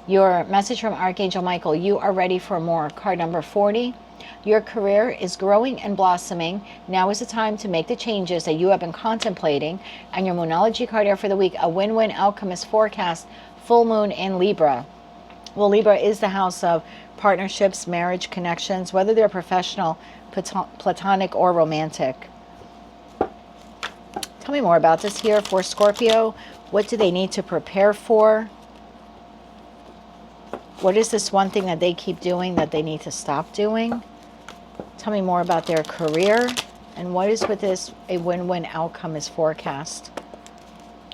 Your message from Archangel Michael, you are ready for more. Card number 40. Your career is growing and blossoming. Now is the time to make the changes that you have been contemplating. And your Moonology card here for the week, a win-win outcome is forecast. Full moon in Libra. Well, Libra is the house of partnerships, marriage, connections, whether they're professional, platonic, or romantic. Tell me more about this here for Scorpio. What do they need to prepare for? What is this one thing that they keep doing that they need to stop doing? Tell me more about their career. And what is with this, a win-win outcome is forecast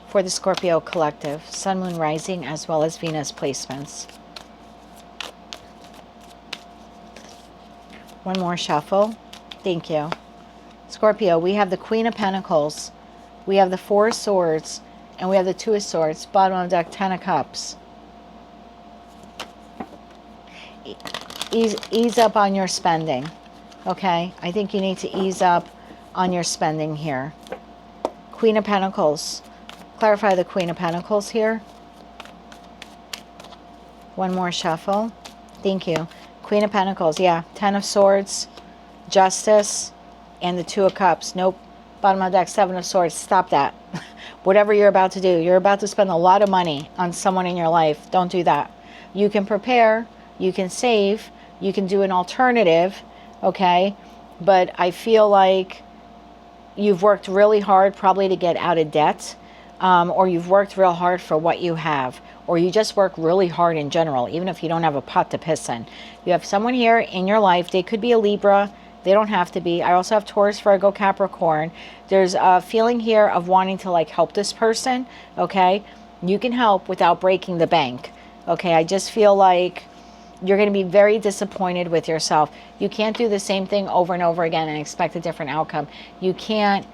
for the Scorpio collective, Sun, Moon, Rising, as well as Venus placements. One more shuffle. Thank you. Scorpio, we have the Queen of Pentacles. We have the Four of Swords. And we have the Two of Swords. Bottom of the deck, 10 of Cups. Ease up on your spending. Okay? I think you need to ease up on your spending here. Queen of Pentacles. Clarify the Queen of Pentacles here. One more shuffle. Thank you. Queen of Pentacles, yeah. 10 of Swords, Justice, and the Two of Cups. Nope. Bottom of the deck, 7 of Swords. Stop that. Whatever you're about to do, you're about to spend a lot of money on someone in your life. Don't do that. You can prepare, you can save, you can do an alternative, okay? But I feel like you've worked really hard probably to get out of debt, or you've worked real hard for what you have, or you just work really hard in general, even if you don't have a pot to piss in. You have someone here in your life. They could be a Libra. They don't have to be. I also have Taurus, Virgo, Capricorn. There's a feeling here of wanting to like help this person, okay? You can help without breaking the bank, okay? I just feel like you're going to be very disappointed with yourself. You can't do the same thing over and over again and expect a different outcome. You can't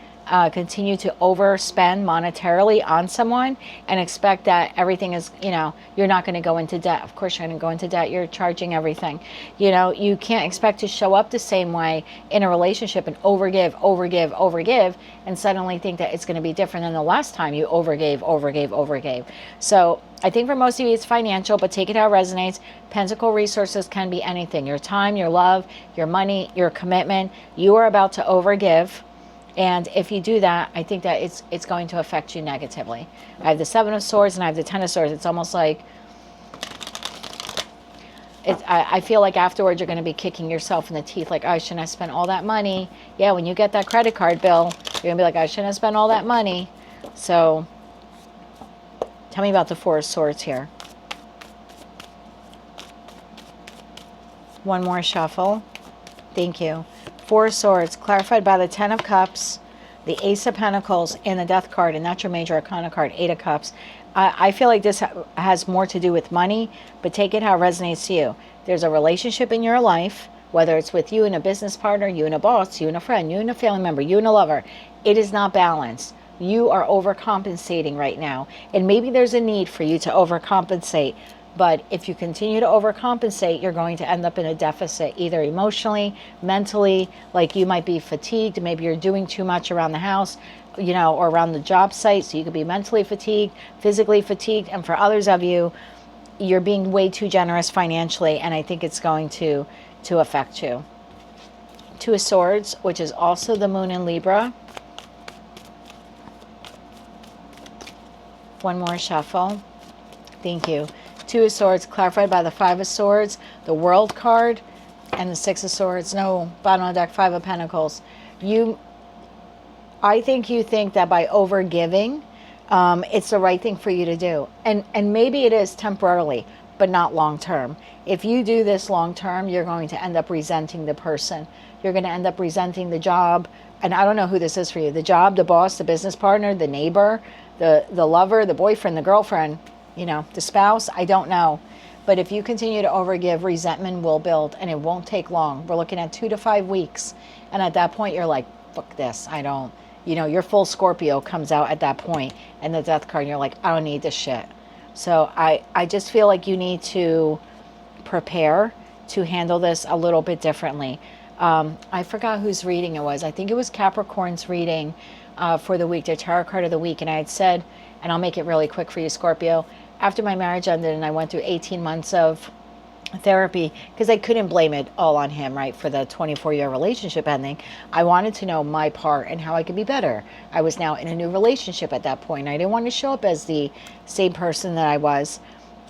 continue to overspend monetarily on someone and expect that everything is, you're not going to go into debt. Of course, you're going to go into debt. You're charging everything. You can't expect to show up the same way in a relationship and overgive, and suddenly think that it's going to be different than the last time you overgave. So I think for most of you, it's financial, but take it how it resonates. Pentacle resources can be anything. Your time, your love, your money, your commitment. You are about to overgive. And if you do that, I think that it's going to affect you negatively. I have the Seven of Swords and I have the Ten of Swords. It's almost like, I feel like afterwards you're going to be kicking yourself in the teeth. Like, oh, I shouldn't have spent all that money. Yeah, when you get that credit card bill, you're going to be like, I shouldn't have spent all that money. So tell me about the Four of Swords here. One more shuffle. Thank you. Four of Swords, clarified by the Ten of Cups, the Ace of Pentacles, and the Death card, and that's your major arcana card, Eight of Cups. I feel like this has more to do with money, but take it how it resonates to you. There's a relationship in your life, whether it's with you and a business partner, you and a boss, you and a friend, you and a family member, you and a lover. It is not balanced. You are overcompensating right now, and maybe there's a need for you to overcompensate. But if you continue to overcompensate, you're going to end up in a deficit, either emotionally, mentally, like you might be fatigued. Maybe you're doing too much around the house, or around the job site. So you could be mentally fatigued, physically fatigued. And for others of you, you're being way too generous financially. And I think it's going to affect you. Two of Swords, which is also the Moon in Libra. One more shuffle. Thank you. Two of Swords, clarified by the Five of Swords, the World card, and the Six of Swords. No, bottom of the deck, Five of Pentacles. I think you think that by overgiving, it's the right thing for you to do. And maybe it is temporarily, but not long term. If you do this long term, you're going to end up resenting the person. You're going to end up resenting the job. And I don't know who this is for you. The job, the boss, the business partner, the neighbor, the lover, the boyfriend, the girlfriend, the spouse, I don't know. But if you continue to overgive, resentment will build, and it won't take long. We're looking at 2 to 5 weeks. And at that point, you're like, fuck this. I don't, your full Scorpio comes out at that point, and the Death card, and you're like, I don't need this shit. So I just feel like you need to prepare to handle this a little bit differently. I forgot whose reading it was. I think it was Capricorn's reading for the week, their tarot card of the week. And I had said, and I'll make it really quick for you, Scorpio, after my marriage ended and I went through 18 months of therapy, because I couldn't blame it all on him, right, for the 24-year relationship ending. I wanted to know my part and how I could be better. I was now in a new relationship at that point. I didn't want to show up as the same person that I was.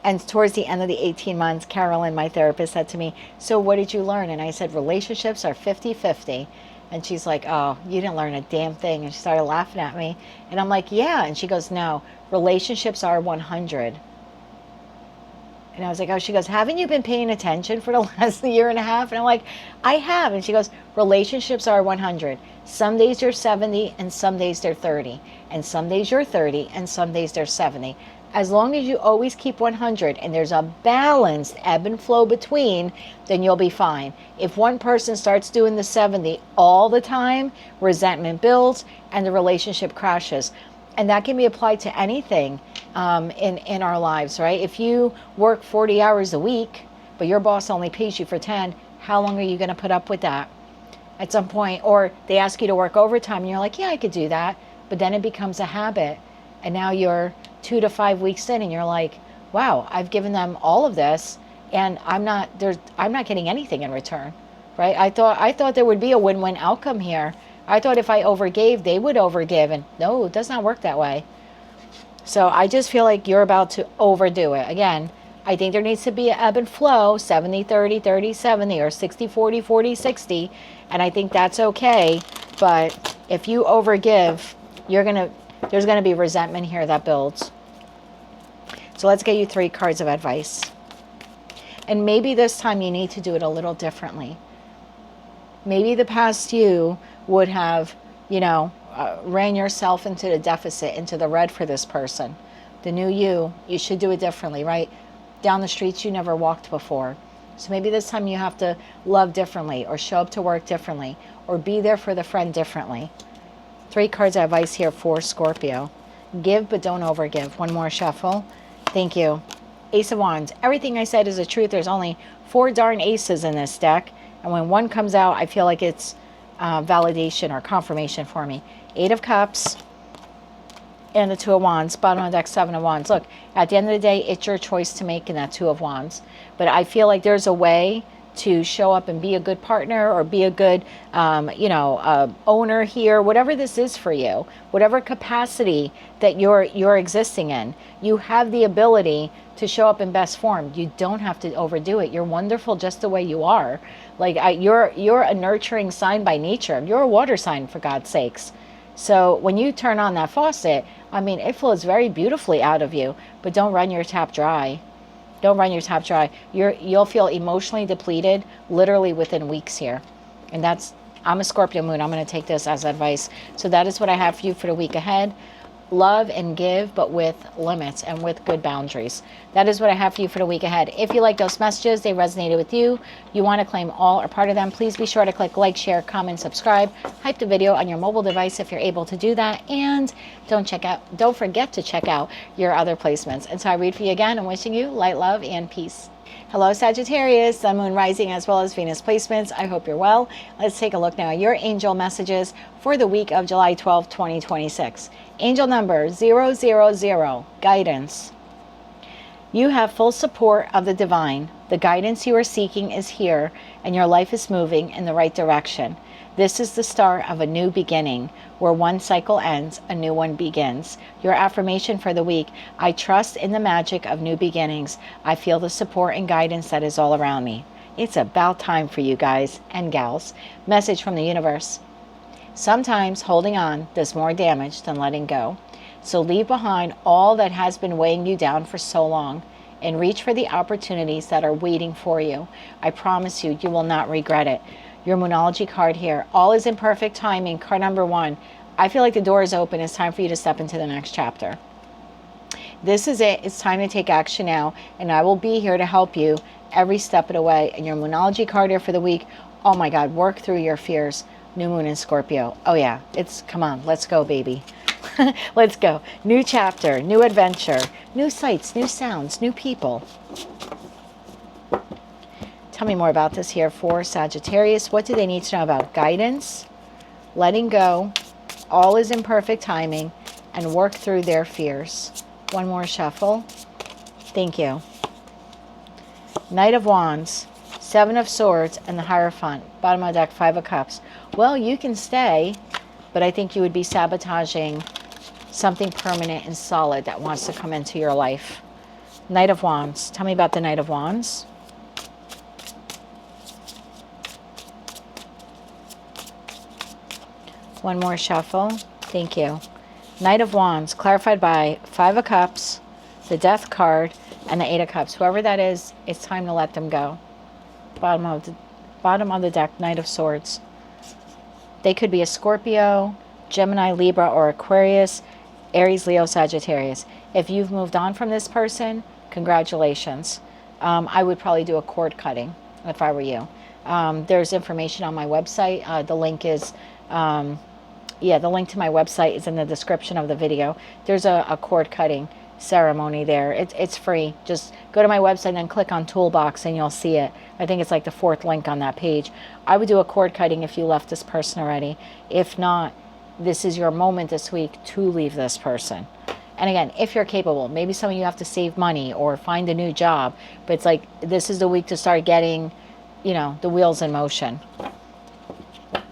And towards the end of the 18 months, Carolyn, my therapist, said to me, so what did you learn? And I said, relationships are 50-50. And she's like, oh, you didn't learn a damn thing. And she started laughing at me. And I'm like, yeah. And she goes, no, relationships are 100. And I was like, oh, she goes, haven't you been paying attention for the last year and a half? And I'm like, I have. And she goes, relationships are 100. Some days you're 70 and some days they're 30. And some days you're 30 and some days they're 70. As long as you always keep 100 and there's a balanced ebb and flow between, then you'll be fine. If one person starts doing the 70 all the time, resentment builds and the relationship crashes. And that can be applied to anything in our lives, right? If you work 40 hours a week, but your boss only pays you for 10, how long are you going to put up with that? At some point, or they ask you to work overtime and you're like, yeah, I could do that. But then it becomes a habit. And now you're 2 to 5 weeks in and you're like, wow, I've given them all of this and I'm not getting anything in return, right? I thought there would be a win-win outcome here. I thought if I overgave, they would overgive, and no, it does not work that way. So I just feel like you're about to overdo it. Again, I think there needs to be an ebb and flow, 70-30, 30-70, or 60-40, 40-60, and I think that's okay. But if you overgive, there's gonna be resentment here that builds. So let's get you 3 cards of advice. And maybe this time you need to do it a little differently. Maybe the past you would have, ran yourself into the deficit, into the red for this person. The new you should do it differently, right? Down the streets you never walked before. So maybe this time you have to love differently, or show up to work differently, or be there for the friend differently. 3 cards of advice here for Scorpio. Give, but don't overgive. One more shuffle. Thank you. Ace of Wands. Everything I said is the truth. There's only 4 darn aces in this deck. And when one comes out, I feel like it's validation or confirmation for me. 8 of Cups and the 2 of Wands. Bottom of the deck, 7 of Wands. Look, at the end of the day, it's your choice to make in that 2 of Wands. But I feel like there's a way to show up and be a good partner or be a good, owner here, whatever this is for you, whatever capacity that you're existing in, you have the ability to show up in best form. You don't have to overdo it. You're wonderful just the way you are. Like you're a nurturing sign by nature. You're a water sign, for God's sakes. So when you turn on that faucet, I mean, it flows very beautifully out of you, but don't run your tap dry. Don't run your tap dry. You'll feel emotionally depleted literally within weeks here. And I'm a Scorpio moon. I'm going to take this as advice. So that is what I have for you for the week ahead. Love and give, but with limits and with good boundaries. That is what I have for you for the week ahead. If you like those messages, they resonated with you, you want to claim all or part of them, please be sure to click like, share, comment, subscribe, hype the video on your mobile device if you're able to do that, and don't forget to check out your other placements. And so I read for you again. I'm wishing you light, love, and peace. Hello, Sagittarius, Sun, Moon, Rising, as well as Venus placements. I hope you're well. Let's take a look now at your angel messages for the week of July 12, 2026. Angel number 000, guidance. You have full support of the divine. The guidance you are seeking is here, and your life is moving in the right direction. This is the start of a new beginning. Where one cycle ends, a new one begins. Your affirmation for the week: I trust in the magic of new beginnings. I feel the support and guidance that is all around me. It's about time for you guys and gals. Message from the universe. Sometimes holding on does more damage than letting go. So leave behind all that has been weighing you down for so long and reach for the opportunities that are waiting for you. I promise you, you will not regret it. Your Moonology card here. All is in perfect timing. Card number 1. I feel like the door is open. It's time for you to step into the next chapter. This is it. It's time to take action now. And I will be here to help you every step of the way. And your Moonology card here for the week. Oh my God. Work through your fears. New moon in Scorpio. Oh yeah. Come on. Let's go, baby. Let's go. New chapter. New adventure. New sights. New sounds. New people. Tell me more about this here for Sagittarius. What do they need to know about guidance, letting go, all is in perfect timing, and work through their fears? One more shuffle. Thank you. Knight of Wands, 7 of Swords, and the Hierophant. Bottom of the deck, 5 of Cups. Well, you can stay, but I think you would be sabotaging something permanent and solid that wants to come into your life. Knight of Wands. Tell me about the Knight of Wands. One more shuffle. Thank you. Knight of Wands, clarified by 5 of Cups, the Death card, and the 8 of Cups. Whoever that is, it's time to let them go. Bottom of the deck, Knight of Swords. They could be a Scorpio, Gemini, Libra, or Aquarius, Aries, Leo, Sagittarius. If you've moved on from this person, congratulations. I would probably do a cord cutting if I were you. There's information on my website. The link is... the link to my website is in the description of the video. There's a cord cutting ceremony there. It's free. Just go to my website and then click on Toolbox and you'll see it. I think it's like the 4th link on that page. I would do a cord cutting if you left this person already. If not, this is your moment this week to leave this person. And again, if you're capable, maybe some of you have to save money or find a new job, but it's like this is the week to start getting, the wheels in motion.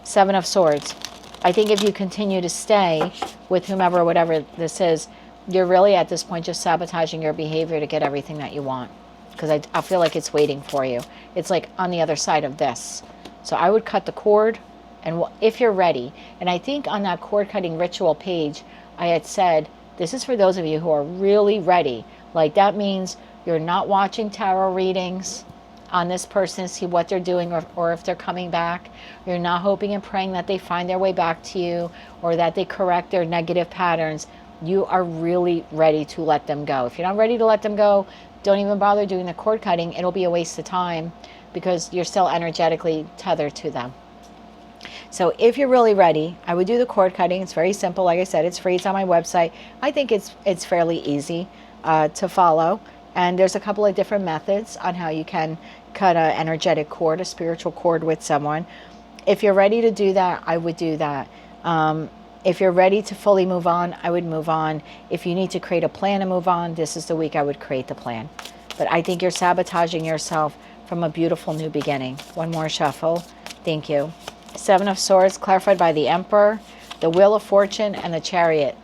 7 of Swords. I think if you continue to stay with whomever, whatever this is, you're really at this point just sabotaging your behavior to get everything that you want. Because I feel like it's waiting for you. It's like on the other side of this. So I would cut the cord, and if you're ready. And I think on that cord cutting ritual page, I had said, this is for those of you who are really ready. Like that means you're not watching tarot readings on this person to see what they're doing or if they're coming back. You're not hoping and praying that they find their way back to you or that they correct their negative patterns. You are really ready to let them go. If you're not ready to let them go, don't even bother doing the cord cutting. It'll be a waste of time because you're still energetically tethered to them. So if you're really ready, I would do the cord cutting. It's very simple. Like I said, it's free. It's on my website. I think it's fairly easy to follow. And there's a couple of different methods on how you can cut an energetic cord, a spiritual cord with someone. If you're ready to do that, I would do that. If you're ready to fully move on, I would move on. If you need to create a plan to move on, this is the week I would create the plan. But I think you're sabotaging yourself from a beautiful new beginning. One more shuffle. Thank you. Seven of Swords, clarified by the Emperor, the Wheel of Fortune, and the Chariot.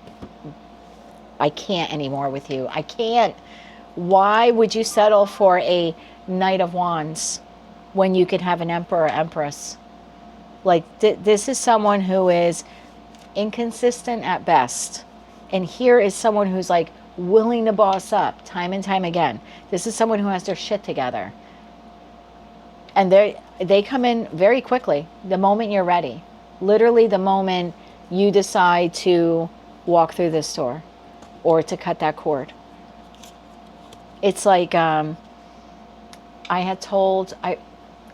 I can't anymore with you. I can't. Why would you settle for a Knight of Wands when you could have an Emperor or Empress? Like, this is someone who is inconsistent at best. And here is someone who's like willing to boss up time and time again. This is someone who has their shit together. And they come in very quickly, the moment you're ready. Literally the moment you decide to walk through this door or to cut that cord. It's like,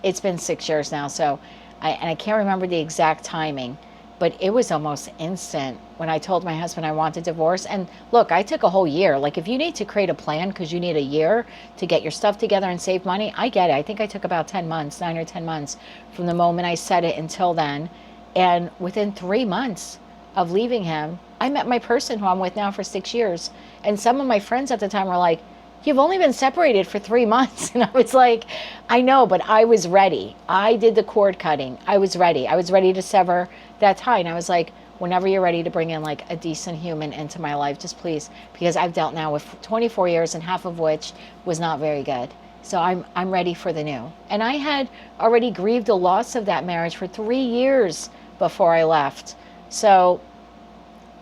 it's been 6 years now, so I can't remember the exact timing, but it was almost instant when I told my husband I wanted divorce. And look, I took a whole year. Like, if you need to create a plan because you need a year to get your stuff together and save money, I get it. I think I took about 10 months, 9 or 10 months from the moment I said it until then. And within 3 months of leaving him, I met my person who I'm with now for 6 years. And some of my friends at the time were like, you've only been separated for 3 months. And I was like, I know, but I was ready. I did the cord cutting. I was ready. I was ready to sever that tie. And I was like, whenever you're ready to bring in like a decent human into my life, just please, because I've dealt now with 24 years and half of which was not very good. So I'm ready for the new. And I had already grieved the loss of that marriage for 3 years before I left. So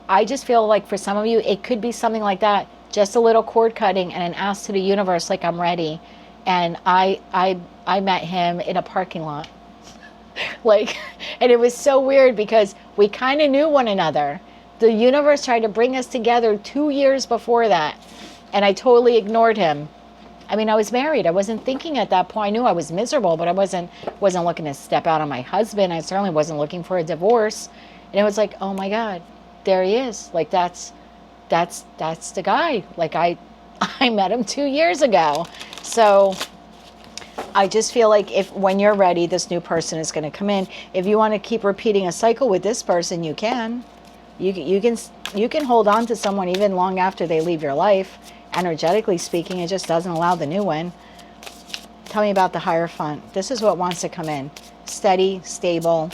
I just feel like for some of you, it could be something like that. Just a little cord cutting and an ask to the universe, like, I'm ready. And I met him in a parking lot. Like, and it was so weird because we kind of knew one another. The universe tried to bring us together 2 years before that. And I totally ignored him. I mean, I was married. I wasn't thinking at that point. I knew I was miserable, but I wasn't looking to step out on my husband. I certainly wasn't looking for a divorce. And it was like, oh my God, there he is. Like, that's the guy. Like, I met him 2 years ago. So I just feel like when you're ready, this new person is going to come in. If you want to keep repeating a cycle with this person, you can. You can hold on to someone even long after they leave your life. Energetically speaking, it just doesn't allow the new one. Tell me about the Hierophant. This is what wants to come in. Steady, stable,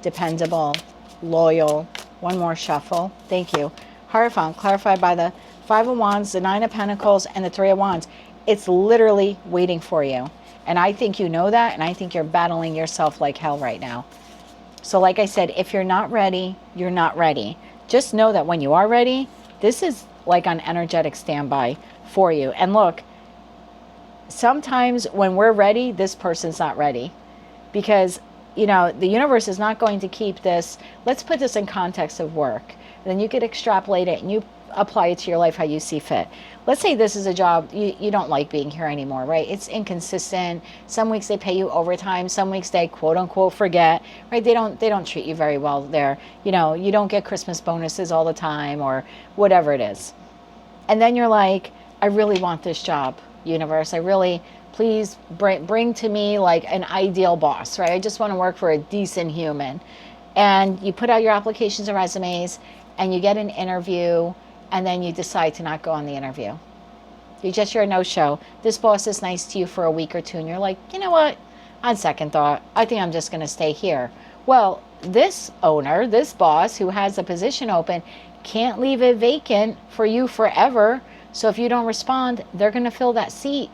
dependable, loyal. One more shuffle. Thank you. Hierophant, clarified by the Five of Wands, the Nine of Pentacles, and the Three of Wands. It's literally waiting for you. And I think you know that, and I think you're battling yourself like hell right now. So like I said, if you're not ready, you're not ready. Just know that when you are ready, this is like on energetic standby for you. And look, sometimes when we're ready, this person's not ready. Because, you know, the universe is not going to keep this. Let's put this in context of work. Then you could extrapolate it and you apply it to your life how you see fit. Let's say this is a job you don't like being here anymore, right? It's inconsistent. Some weeks they pay you overtime. Some weeks they quote unquote forget, right? They don't treat you very well there. You know, you don't get Christmas bonuses all the time or whatever it is. And then you're like, I really want this job, universe. Please bring to me like an ideal boss, right? I just want to work for a decent human. And you put out your applications and resumes and you get an interview, and then you decide to not go on the interview. You're a no-show. This boss is nice to you for a week or two, and you're like, you know what? On second thought, I think I'm just going to stay here. Well, this owner, this boss who has a position open, can't leave it vacant for you forever. So if you don't respond, they're going to fill that seat.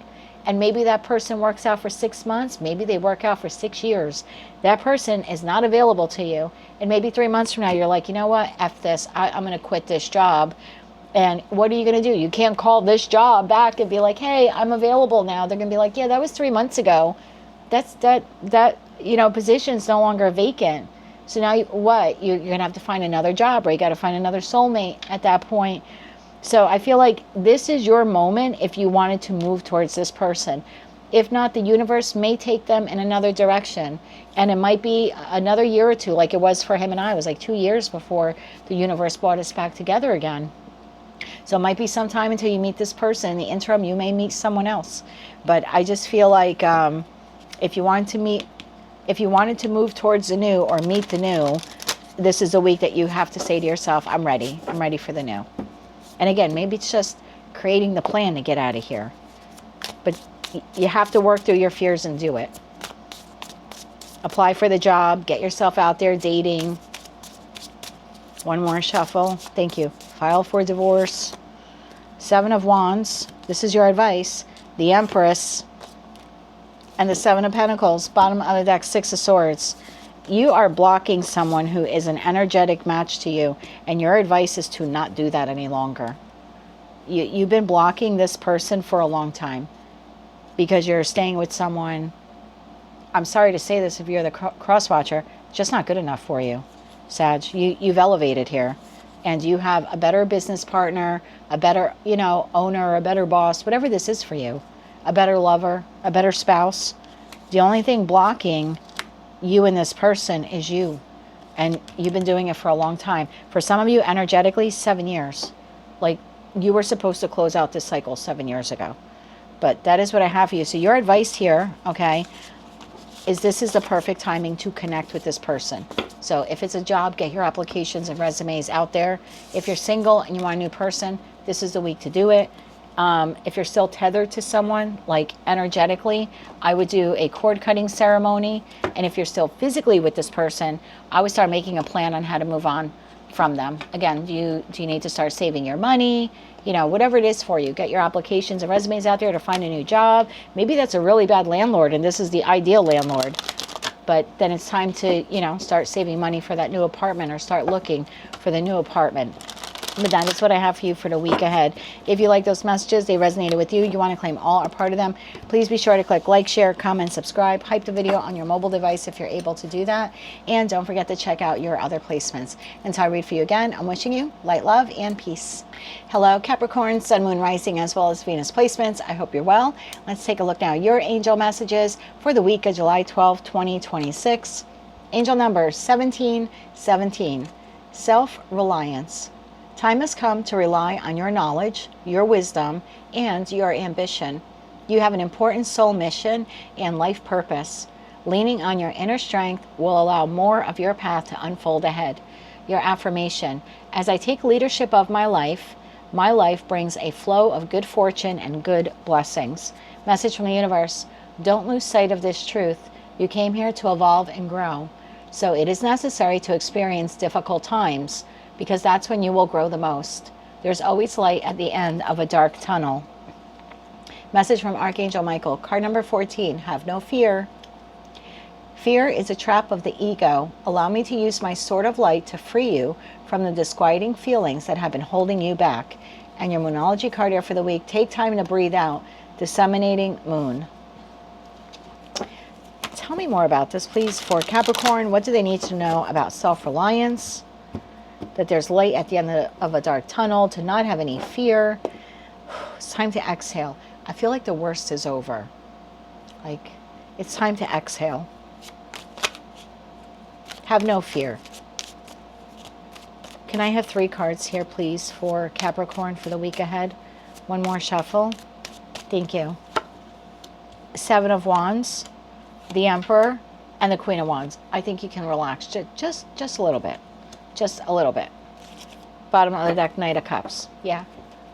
And maybe that person works out for 6 months. Maybe they work out for 6 years. That person is not available to you. And maybe 3 months from now, you're like, you know what? F this. I'm going to quit this job. And what are you going to do? You can't call this job back and be like, hey, I'm available now. They're going to be like, yeah, that was 3 months ago. That position's no longer vacant. So now what? You're going to have to find another job, or you got to find another soulmate at that point. So I feel like this is your moment if you wanted to move towards this person. If not, the universe may take them in another direction. And it might be another year or two, like it was for him and I. It was like 2 years before the universe brought us back together again. So it might be some time until you meet this person. In the interim, you may meet someone else. But I just feel like if you wanted to move towards the new or meet the new, this is a week that you have to say to yourself, I'm ready. I'm ready for the new. And again, maybe it's just creating the plan to get out of here. But you have to work through your fears and do it. Apply for the job. Get yourself out there dating. One more shuffle. Thank you. File for divorce. 7 of Wands. This is your advice. The Empress. And the 7 of Pentacles. Bottom of the deck, 6 of Swords. You are blocking someone who is an energetic match to you. And your advice is to not do that any longer. You've been blocking this person for a long time. Because you're staying with someone, I'm sorry to say this if you're the cross watcher, just not good enough for you, Sag. You've elevated here. And you have a better business partner, a better, owner, a better boss, whatever this is for you. A better lover, a better spouse. The only thing blocking you and this person is you. And you've been doing it for a long time. For some of you, energetically, 7 years. Like, you were supposed to close out this cycle 7 years ago. But that is what I have for you. So your advice here, okay, is this is the perfect timing to connect with this person. So if it's a job, get your applications and resumes out there. If you're single and you want a new person, this is the week to do it. If you're still tethered to someone, like energetically, I would do a cord cutting ceremony. And if you're still physically with this person, I would start making a plan on how to move on from them. Again, do you need to start saving your money? Whatever it is for you, get your applications and resumes out there to find a new job. Maybe that's a really bad landlord and this is the ideal landlord. But then it's time to, start saving money for that new apartment or start looking for the new apartment. But that is what I have for you for the week ahead. If you like those messages, they resonated with you, you want to claim all or part of them, please be sure to click like, share, comment, subscribe, hype the video on your mobile device if you're able to do that. And don't forget to check out your other placements. Until I read for you again, I'm wishing you light, love, and peace. Hello, Capricorn, Sun, Moon, Rising, as well as Venus placements. I hope you're well. Let's take a look now. Your angel messages for the week of July 12, 2026. Angel number 1717. Self-reliance. Time has come to rely on your knowledge, your wisdom, and your ambition. You have an important soul mission and life purpose. Leaning on your inner strength will allow more of your path to unfold ahead. Your affirmation: as I take leadership of my life brings a flow of good fortune and good blessings. Message from the universe: don't lose sight of this truth. You came here to evolve and grow. So it is necessary to experience difficult times, because that's when you will grow the most. There's always light at the end of a dark tunnel. Message from Archangel Michael, card number 14, have no fear. Fear is a trap of the ego. Allow me to use my sword of light to free you from the disquieting feelings that have been holding you back. And your Moonology card here for the week, take time to breathe out. Disseminating Moon. Tell me more about this, please, for Capricorn. What do they need to know about self-reliance? That there's light at the end of a dark tunnel, to not have any fear. It's time to exhale. I feel like the worst is over. Like, it's time to exhale. Have no fear. Can I have 3 cards here, please, for Capricorn for the week ahead? One more shuffle. Thank you. 7 of Wands, the Emperor, and the Queen of Wands. I think you can relax just a little bit. Just a little bit. Bottom of the deck, Knight of Cups. Yeah.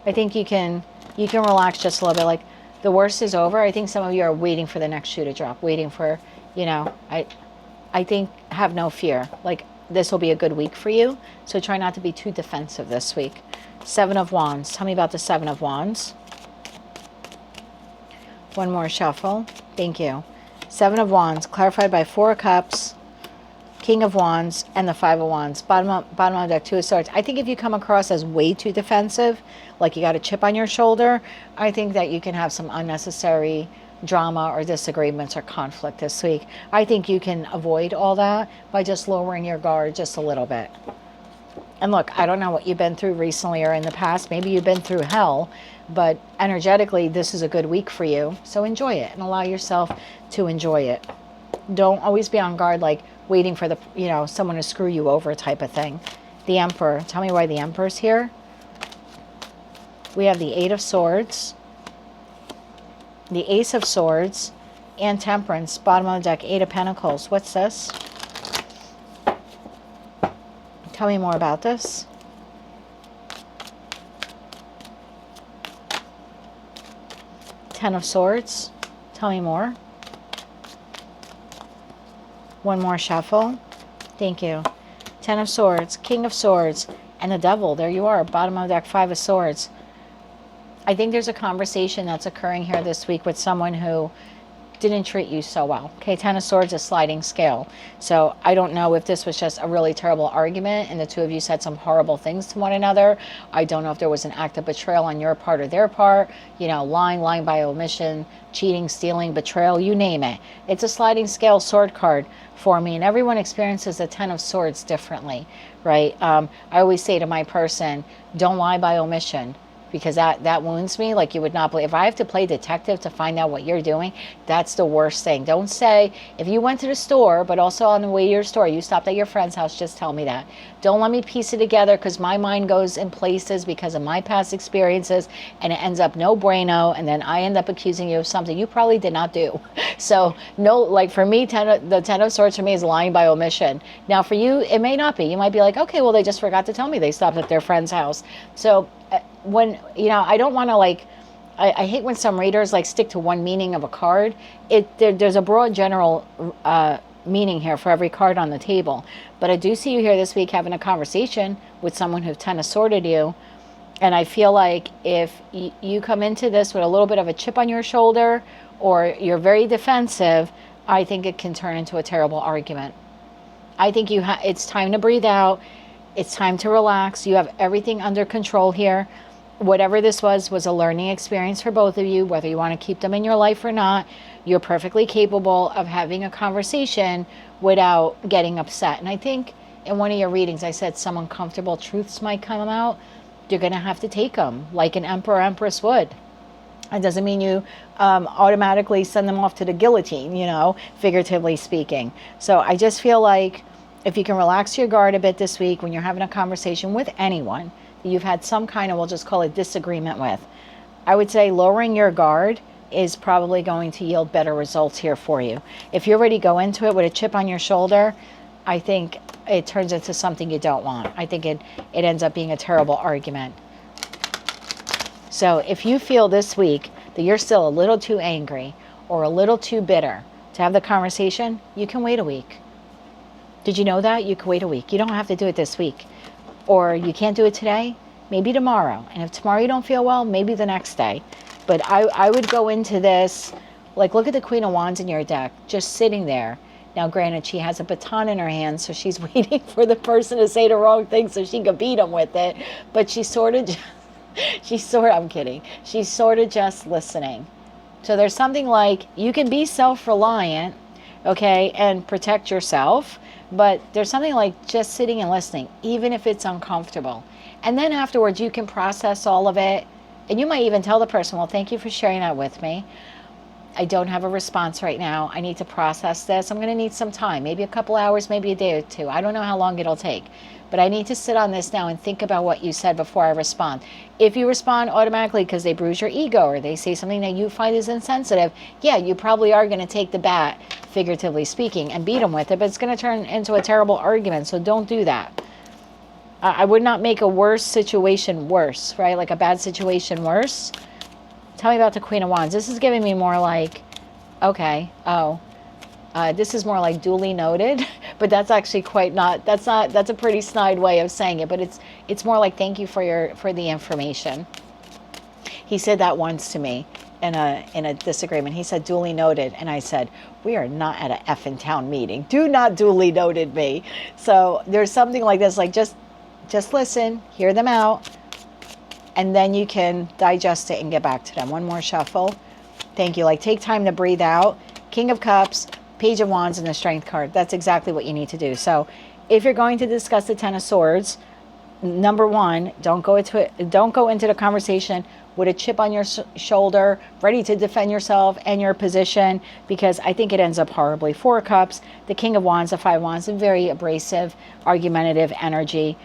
I think you can relax just a little bit. Like, the worst is over. I think some of you are waiting for the next shoe to drop. Waiting for, I think have no fear. Like, this will be a good week for you. So try not to be too defensive this week. 7 of Wands. Tell me about the 7 of Wands. One more shuffle. Thank you. 7 of Wands, clarified by 4 of Cups, King of Wands, and the 5 of Wands. Bottom of the deck, 2 of Swords. I think if you come across as way too defensive, like you got a chip on your shoulder, I think that you can have some unnecessary drama or disagreements or conflict this week. I think you can avoid all that by just lowering your guard just a little bit. And look, I don't know what you've been through recently or in the past. Maybe you've been through hell, but energetically, this is a good week for you. So enjoy it and allow yourself to enjoy it. Don't always be on guard, like waiting for the, you know, someone to screw you over type of thing. The Emperor. Tell me why the Emperor's here. We have the Eight of Swords, the Ace of Swords, and Temperance. Bottom of the deck, Eight of Pentacles. What's this? Tell me more about this. Ten of Swords. Tell me more. One more shuffle. Thank you. Ten of Swords, King of Swords, and the Devil. There you are. Bottom of the deck, Five of Swords. I think there's a conversation that's occurring here this week with someone who didn't treat you so well. Okay, Ten of Swords is sliding scale. So I don't know if this was just a really terrible argument and the two of you said some horrible things to one another. I don't know if there was an act of betrayal on your part or their part. You know, lying by omission, cheating, stealing, betrayal, you name it. It's a sliding scale sword card for me, and everyone experiences the Ten of Swords differently, right? I always say to my person, don't lie by omission, because that wounds me like you would not believe. If I have to play detective to find out what you're doing, that's the worst thing. Don't say, if you went to the store, but also on the way to your store, you stopped at your friend's house, just tell me that. Don't let me piece it together, because my mind goes in places because of my past experiences, and it ends up no bueno, and then I end up accusing you of something you probably did not do. So, no, like for me, the Ten of Swords for me is lying by omission. Now for you, it may not be. You might be like, okay, well, they just forgot to tell me they stopped at their friend's house. So, when, you know, I don't want to like, I hate when some readers like stick to one meaning of a card. There's a broad general meaning here for every card on the table. But I do see you here this week having a conversation with someone who Ten of Sworded you. And I feel like if you come into this with a little bit of a chip on your shoulder, or you're very defensive, I think it can turn into a terrible argument. I think it's time to breathe out. It's time to relax. You have everything under control here. Whatever this was a learning experience for both of you, whether you want to keep them in your life or not. You're perfectly capable of having a conversation without getting upset. And I think in one of your readings, I said some uncomfortable truths might come out. You're going to have to take them like an emperor, empress would. It doesn't mean you automatically send them off to the guillotine, you know, figuratively speaking. So I just feel like if you can relax your guard a bit this week when you're having a conversation with anyone that you've had some kind of, we'll just call it disagreement with, I would say lowering your guard is probably going to yield better results here for you. If you already go into it with a chip on your shoulder, I think it turns into something you don't want. I think it ends up being a terrible argument. So if you feel this week that you're still a little too angry or a little too bitter to have the conversation, you can wait a week. Did you know that? You can wait a week. You don't have to do it this week. Or you can't do it today, maybe tomorrow. And if tomorrow you don't feel well, maybe the next day. But I would go into this, like look at the Queen of Wands in your deck, just sitting there. Now, granted, she has a baton in her hand, so she's waiting for the person to say the wrong thing so she can beat them with it. But I'm kidding. She's sort of just listening. So there's something like, you can be self-reliant, okay, and protect yourself. But there's something like just sitting and listening, even if it's uncomfortable. And then afterwards, you can process all of it. And you might even tell the person, well, thank you for sharing that with me. I don't have a response right now. I need to process this. I'm going to need some time, maybe a couple hours, maybe a day or two. I don't know how long it'll take. But I need to sit on this now and think about what you said before I respond. If you respond automatically because they bruise your ego or they say something that you find is insensitive, yeah, you probably are going to take the bat, figuratively speaking, and beat them with it. But it's going to turn into a terrible argument, so don't do that. I would not make a worse situation worse, right? Like a bad situation worse. Tell me about the Queen of Wands. This is giving me more like, okay, this is more like duly noted, but that's actually quite not, that's a pretty snide way of saying it, but it's more like thank you for the information. He said that once to me in a disagreement. He said duly noted, and I said, we are not at a effing town meeting. Do not duly noted me. So there's something like this, like just listen, hear them out, and then you can digest it and get back to them. One more shuffle. Thank you. Like take time to breathe out. King of Cups, Page of Wands, and the Strength card. That's exactly what you need to do. So if you're going to discuss the Ten of Swords, number one, don't go into the conversation with a chip on your shoulder, ready to defend yourself and your position, because I think it ends up horribly. Four of Cups, the King of Wands, the Five of Wands, a very abrasive, argumentative energy.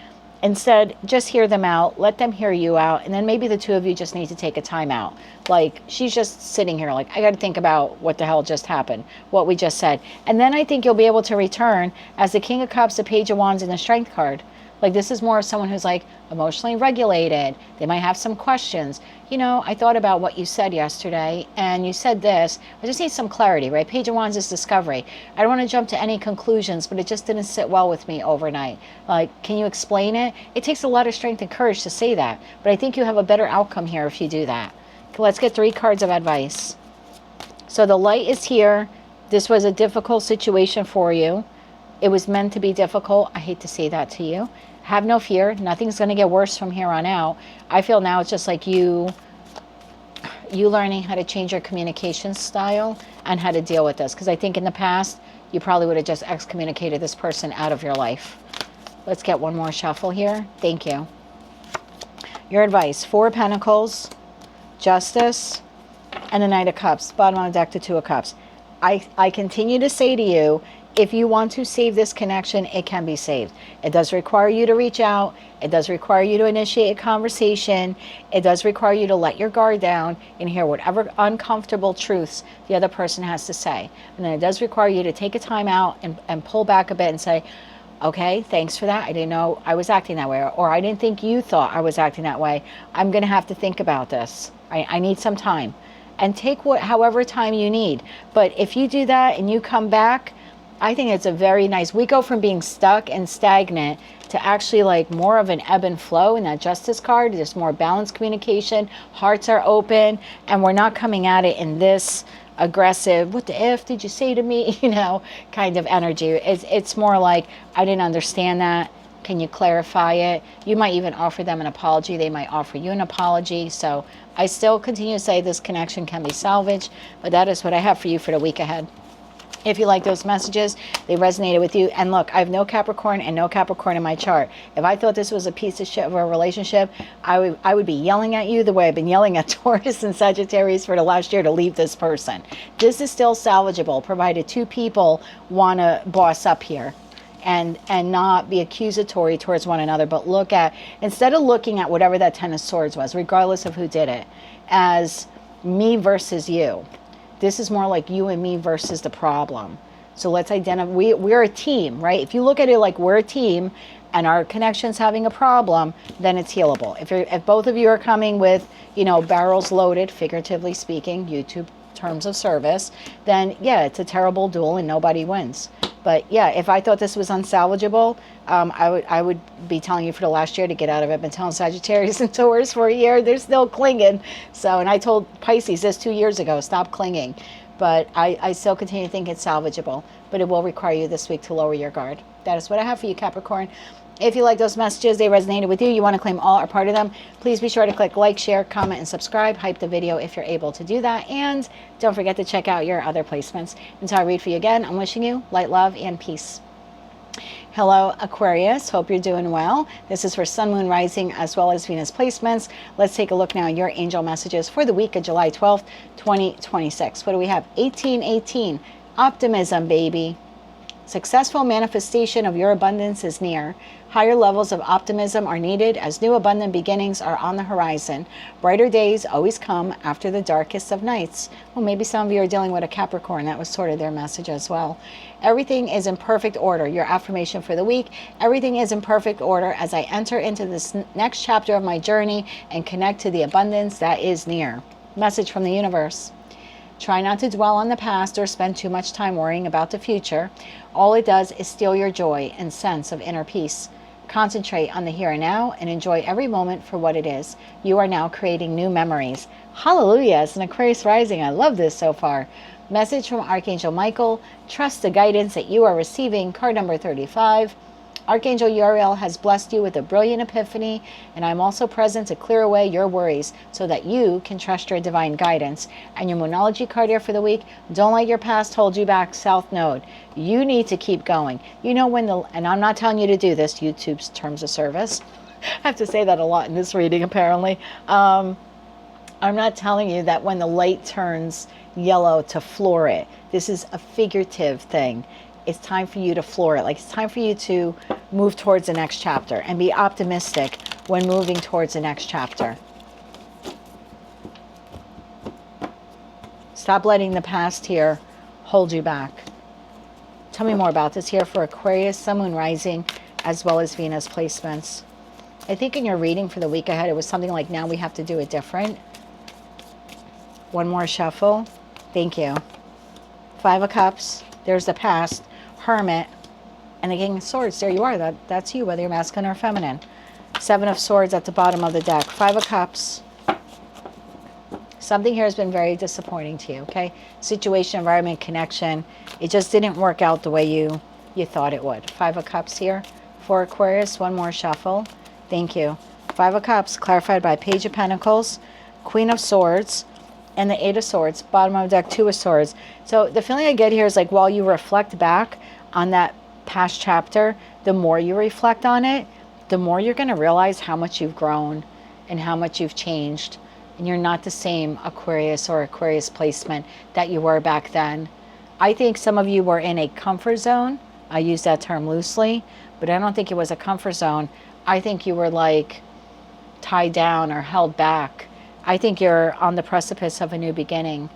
Instead, just hear them out, let them hear you out, and then maybe the two of you just need to take a time out. Like, she's just sitting here like, I got to think about what the hell just happened, what we just said. And then I think you'll be able to return as the King of Cups, the Page of Wands, and the Strength card. Like, this is more of someone who's like emotionally regulated. They might have some questions. You know, I thought about what you said yesterday, and you said this. I just need some clarity, right? Page of Wands is discovery. I don't want to jump to any conclusions, but it just didn't sit well with me overnight. Like, can you explain it? It takes a lot of strength and courage to say that, but I think you have a better outcome here if you do that. Okay, let's get 3 cards of advice. So the light is here. This was a difficult situation for you. It was meant to be difficult. I hate to say that to you. Have no fear. Nothing's going to get worse from here on out. I feel now it's just like you learning how to change your communication style and how to deal with this. Because I think in the past, you probably would have just excommunicated this person out of your life. Let's get one more shuffle here. Thank you. Your advice. 4 of Pentacles, Justice, and the Knight of Cups. Bottom of the deck, the 2 of Cups. I continue to say to you, if you want to save this connection, it can be saved. It does require you to reach out. It does require you to initiate a conversation. It does require you to let your guard down and hear whatever uncomfortable truths the other person has to say. And then it does require you to take a time out and pull back a bit and say, okay, thanks for that. I didn't know I was acting that way. Or I didn't think you thought I was acting that way. I'm going to have to think about this. I need some time. And take however time you need. But if you do that and you come back, I think it's a very nice, we go from being stuck and stagnant to actually like more of an ebb and flow in that Justice card. There's more balanced communication, hearts are open, and we're not coming at it in this aggressive, what the F did you say to me, you know, kind of energy. It's more like, I didn't understand that. Can you clarify it? You might even offer them an apology. They might offer you an apology. So I still continue to say this connection can be salvaged, but that is what I have for you for the week ahead. If you like those messages, they resonated with you. And look, I have no Capricorn and no Capricorn in my chart. If I thought this was a piece of shit of a relationship, I would be yelling at you the way I've been yelling at Taurus and Sagittarius for the last year to leave this person. This is still salvageable, provided 2 people want to boss up here and not be accusatory towards one another, but look at, instead of looking at whatever that 10 of Swords was, regardless of who did it, as me versus you. This is more like you and me versus the problem. So let's identify, we're a team, right? If you look at it like we're a team and our connection's having a problem, then it's healable. If both of you are coming with, you know, barrels loaded, figuratively speaking, YouTube terms of service, then yeah, it's a terrible duel and nobody wins. But yeah, if I thought this was unsalvageable, I would be telling you for the last year to get out of it. I've been telling Sagittarius and Taurus for a year, they're still clinging. So, and I told Pisces this 2 years ago, stop clinging. But I still continue to think it's salvageable. But it will require you this week to lower your guard. That is what I have for you, Capricorn. If you like those messages, they resonated with you, you want to claim all or part of them, please be sure to click like, share, comment, and subscribe. Hype the video if you're able to do that. And don't forget to check out your other placements. Until I read for you again, I'm wishing you light, love, and peace. Hello, Aquarius. Hope you're doing well. This is for Sun, Moon, Rising, as well as Venus placements. Let's take a look now at your angel messages for the week of July 12th, 2026. What do we have? 1818. Optimism, baby. Successful manifestation of your abundance is near. Higher levels of optimism are needed as new abundant beginnings are on the horizon. Brighter days always come after the darkest of nights. Well, maybe some of you are dealing with a Capricorn. That was sort of their message as well. Everything is in perfect order. Your affirmation for the week. Everything is in perfect order as I enter into this next chapter of my journey and connect to the abundance that is near. Message from the universe. Try not to dwell on the past or spend too much time worrying about the future. All it does is steal your joy and sense of inner peace. Concentrate on the here and now and enjoy every moment for what it is. You are now creating new memories. Hallelujah. It's an Aquarius rising. I love this so far. Message from Archangel Michael. Trust the guidance that you are receiving. Card number 35. Archangel Uriel has blessed you with a brilliant epiphany, and I'm also present to clear away your worries so that you can trust your divine guidance. And your Moonology card here for the week, don't let your past hold you back, South Node. You need to keep going. You know when and I'm not telling you to do this, YouTube's terms of service. have to say that a lot in this reading, apparently. I'm not telling you that when the light turns yellow to floor it. This is a figurative thing. It's time for you to floor it. Like, it's time for you to move towards the next chapter and be optimistic when moving towards the next chapter. Stop letting the past here hold you back. Tell me more about this here for Aquarius, Sun, Moon, Rising, as well as Venus placements. I think in your reading for the week ahead, it was something like, now we have to do it different. One more shuffle. Thank you. Five of Cups. There's the past. Hermit. And the King of Swords. There you are. That's you, whether you're masculine or feminine. Seven of Swords at the bottom of the deck. Five of Cups. Something here has been very disappointing to you, okay? Situation, environment, connection. It just didn't work out the way you thought it would. Five of Cups here for Aquarius. One more shuffle. Thank you. Five of Cups, clarified by Page of Pentacles, Queen of Swords, and the Eight of Swords. Bottom of the deck, Two of Swords. So the feeling I get here is like, while you reflect back on that past chapter, the more you reflect on it, the more you're going to realize how much you've grown and how much you've changed. And you're not the same Aquarius or Aquarius placement that you were back then. I think some of you were in a comfort zone. I use that term loosely, but I don't think it was a comfort zone. I think you were like tied down or held back. I think you're on the precipice of a new beginning.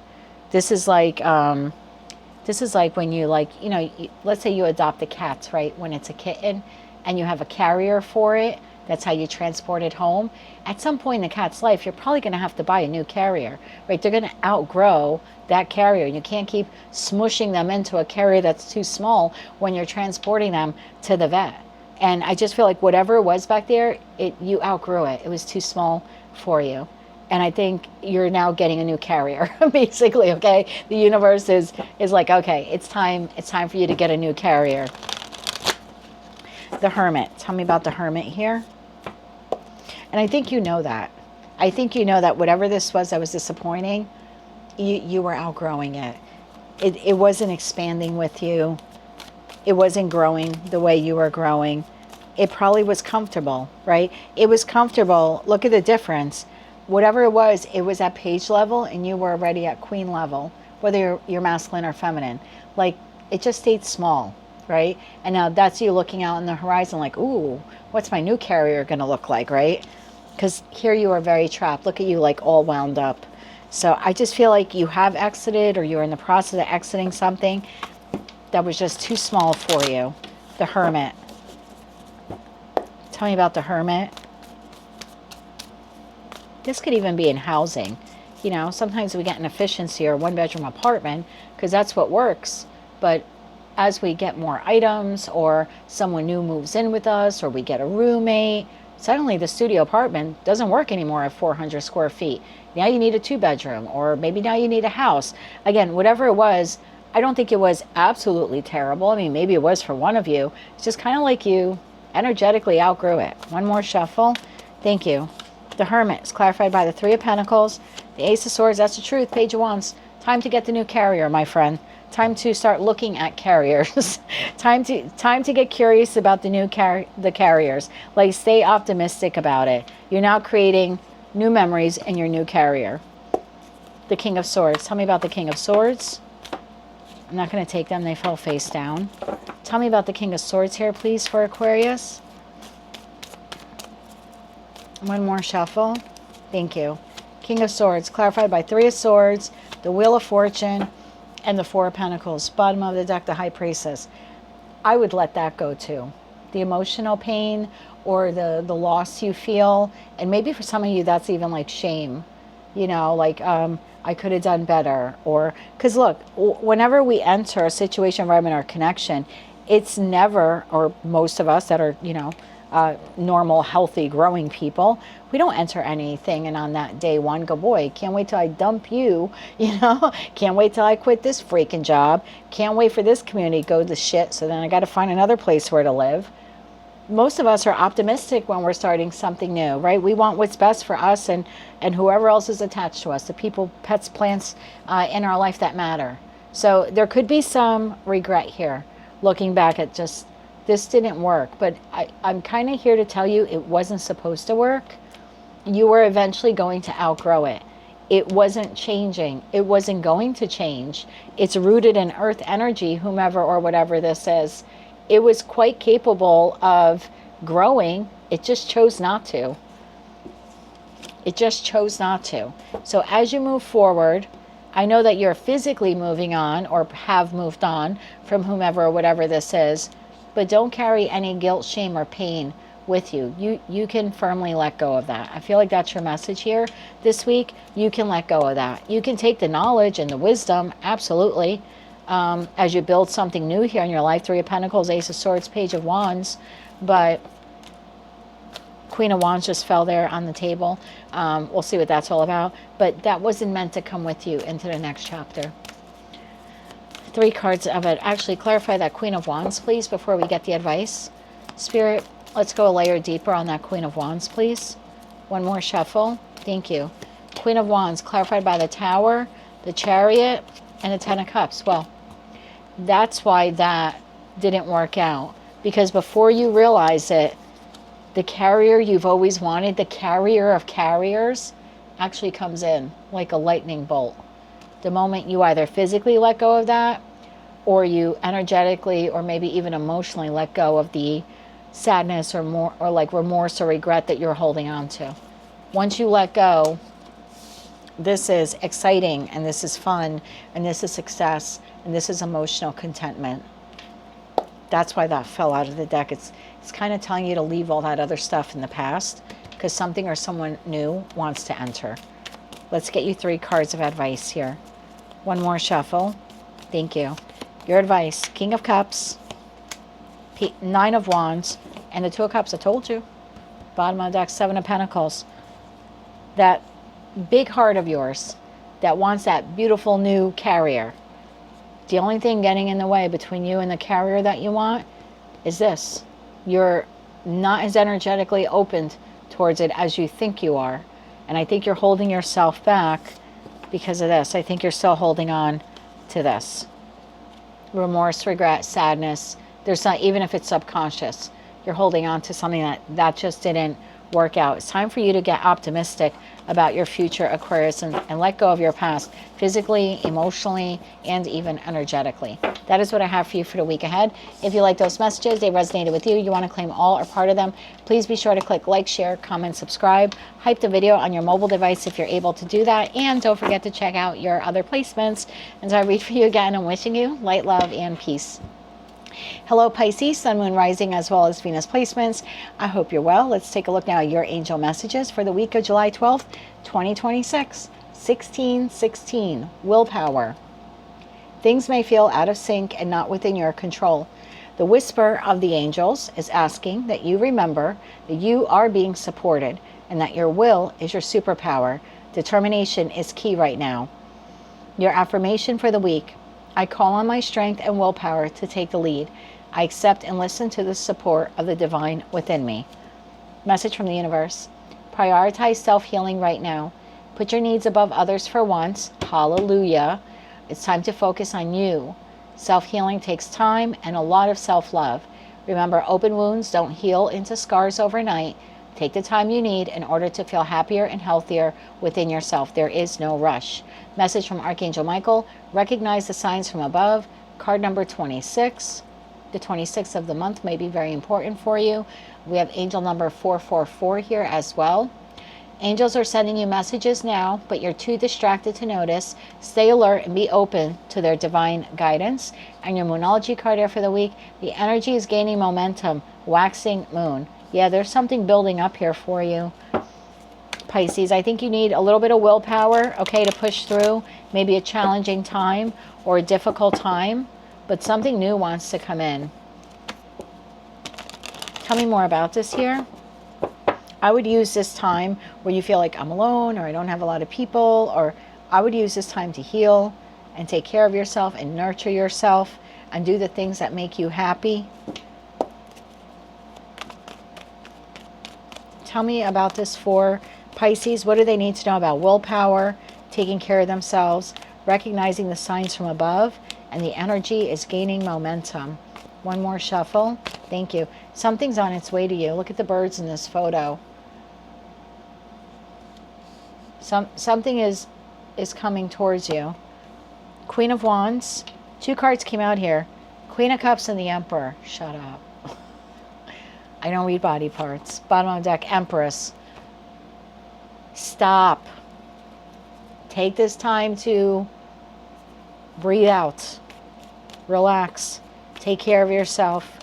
This is like when you, like, you know, let's say you adopt a cat, right? When it's a kitten and you have a carrier for it, that's how you transport it home. At some point in the cat's life, you're probably going to have to buy a new carrier, right? They're going to outgrow that carrier. You can't keep smushing them into a carrier that's too small when you're transporting them to the vet. And I just feel like whatever it was back there, you outgrew it. It was too small for you. And I think you're now getting a new carrier, basically, okay? The universe is like, okay, it's time for you to get a new carrier. The Hermit. Tell me about the Hermit here. And I think you know that. I think you know that whatever this was that was disappointing, you were outgrowing it. It wasn't expanding with you. It wasn't growing the way you were growing. It probably was comfortable, right? It was comfortable. Look at the difference. Whatever it was at page level, and you were already at queen level, whether you're masculine or feminine. Like, it just stayed small, right? And now that's you looking out on the horizon like, ooh, what's my new carrier going to look like, right? Because here you are very trapped. Look at you, like, all wound up. So I just feel like you have exited, or you're in the process of exiting something that was just too small for you. The Hermit. Tell me about the Hermit. This could even be in housing. You know, sometimes we get an efficiency or one-bedroom apartment because that's what works. But as we get more items, or someone new moves in with us, or we get a roommate, suddenly the studio apartment doesn't work anymore at 400 square feet. Now you need a 2-bedroom, or maybe now you need a house. Again, whatever it was, I don't think it was absolutely terrible. I mean, maybe it was for one of you. It's just kind of like you energetically outgrew it. One more shuffle. Thank you. The Hermit is clarified by the Three of Pentacles, the Ace of Swords. That's the truth. Page of Wands. Time to get the new carrier, my friend. Time to start looking at carriers. time to get curious about the new carriers. Like, stay optimistic about it. You're now creating new memories in your new carrier. The King of Swords. Tell me about the King of Swords. I'm not going to take them. They fell face down. Tell me about the King of Swords here, please, for Aquarius. One more shuffle. Thank you. King of Swords, clarified by Three of Swords, the Wheel of Fortune, and the Four of Pentacles. Bottom of the deck, the High Priestess. I would let that go too. The emotional pain, or the loss you feel. And maybe for some of you, that's even like shame. You know, like, I could have done better. Or, because look, whenever we enter a situation, environment, or connection, it's never, or most of us that are, you know, normal, healthy, growing people, we don't enter anything and on that day one go, boy, can't wait till I dump you, you know, can't wait till I quit this freaking job, can't wait for this community to go to shit, so then I got to find another place where to live. Most of us are optimistic when we're starting something new, right? We want what's best for us and whoever else is attached to us, the people, pets, plants in our life that matter. So there could be some regret here, looking back at just this didn't work, but I'm kind of here to tell you it wasn't supposed to work. You were eventually going to outgrow it. It wasn't changing. It wasn't going to change. It's rooted in earth energy, whomever or whatever this is. It was quite capable of growing. It just chose not to. It just chose not to. So as you move forward, I know that you're physically moving on or have moved on from whomever or whatever this is, but don't carry any guilt, shame, or pain with you. You can firmly let go of that. I feel like that's your message here this week. You can let go of that. You can take the knowledge and the wisdom, absolutely, as you build something new here in your life. 3 of Pentacles, Ace of Swords, Page of Wands, but Queen of Wands just fell there on the table. We'll see what that's all about, but that wasn't meant to come with you into the next chapter. 3 cards of it. Actually, clarify that Queen of Wands, please, before we get the advice. Spirit, let's go a layer deeper on that Queen of Wands, please. One more shuffle. Thank you. Queen of Wands, clarified by the Tower, the Chariot, and the 10 of Cups. Well, that's why that didn't work out. Because before you realize it, the carrier you've always wanted, the carrier of carriers, actually comes in like a lightning bolt. The moment you either physically let go of that, or you energetically or maybe even emotionally let go of the sadness or more, or like remorse or regret that you're holding on to. Once you let go, this is exciting, and this is fun, and this is success, and this is emotional contentment. That's why that fell out of the deck. It's kind of telling you to leave all that other stuff in the past, because something or someone new wants to enter. Let's get you 3 cards of advice here. One more shuffle. Thank you. Your advice, King of Cups, 9 of Wands, and the 2 of Cups. I told you. Bottom of the deck, 7 of Pentacles. That big heart of yours that wants that beautiful new carrier. The only thing getting in the way between you and the carrier that you want is this. You're not as energetically opened towards it as you think you are. And I think you're holding yourself back because of this. I think you're still holding on to this. Remorse, regret, sadness. There's not, even if it's subconscious, you're holding on to something that just didn't work out. It's time for you to get optimistic about your future, Aquarius, and let go of your past, physically, emotionally, and even energetically. That is what I have for you for the week ahead. If you like those messages, they resonated with you, you want to claim all or part of them, please be sure to click like, share, comment, subscribe, hype the video on your mobile device if you're able to do that, and don't forget to check out your other placements. And so I read for you again, I'm wishing you light, love, and peace. Hello Pisces, Sun, Moon, Rising, as well as Venus placements. I hope you're well. Let's take a look now at your angel messages for the week of July 12th, 2026. 1616, willpower. Things may feel out of sync and not within your control. The whisper of the angels is asking that you remember that you are being supported and that your will is your superpower. Determination is key right now. Your affirmation for the week: I call on my strength and willpower to take the lead. I accept and listen to the support of the divine within me. Message from the universe: prioritize self-healing right now. Put your needs above others for once. Hallelujah. It's time to focus on you. Self-healing takes time and a lot of self-love. Remember, open wounds don't heal into scars overnight. Take the time you need in order to feel happier and healthier within yourself. There is no rush. Message from Archangel Michael: recognize the signs from above. Card number 26. The 26th of the month may be very important for you. We have angel number 444 here as well. Angels are sending you messages now, but you're too distracted to notice. Stay alert and be open to their divine guidance. And your Moonology card here for the week: the energy is gaining momentum. Waxing moon. Yeah, there's something building up here for you, Pisces. I think you need a little bit of willpower, okay, to push through maybe a challenging time or a difficult time, but something new wants to come in. Tell me more about this here. I would use this time where you feel like I'm alone, or I don't have a lot of people, or I would use this time to heal and take care of yourself and nurture yourself and do the things that make you happy. Tell me about this for Pisces. What do they need to know about willpower, taking care of themselves, recognizing the signs from above, and the energy is gaining momentum. One more shuffle. Thank you. Something's on its way to you. Look at the birds in this photo. Something is coming towards you. Queen of Wands. 2 cards came out here. Queen of Cups and the Emperor. Shut up. I don't read body parts. Bottom of the deck, Empress. Stop. Take this time to breathe out. Relax. Take care of yourself.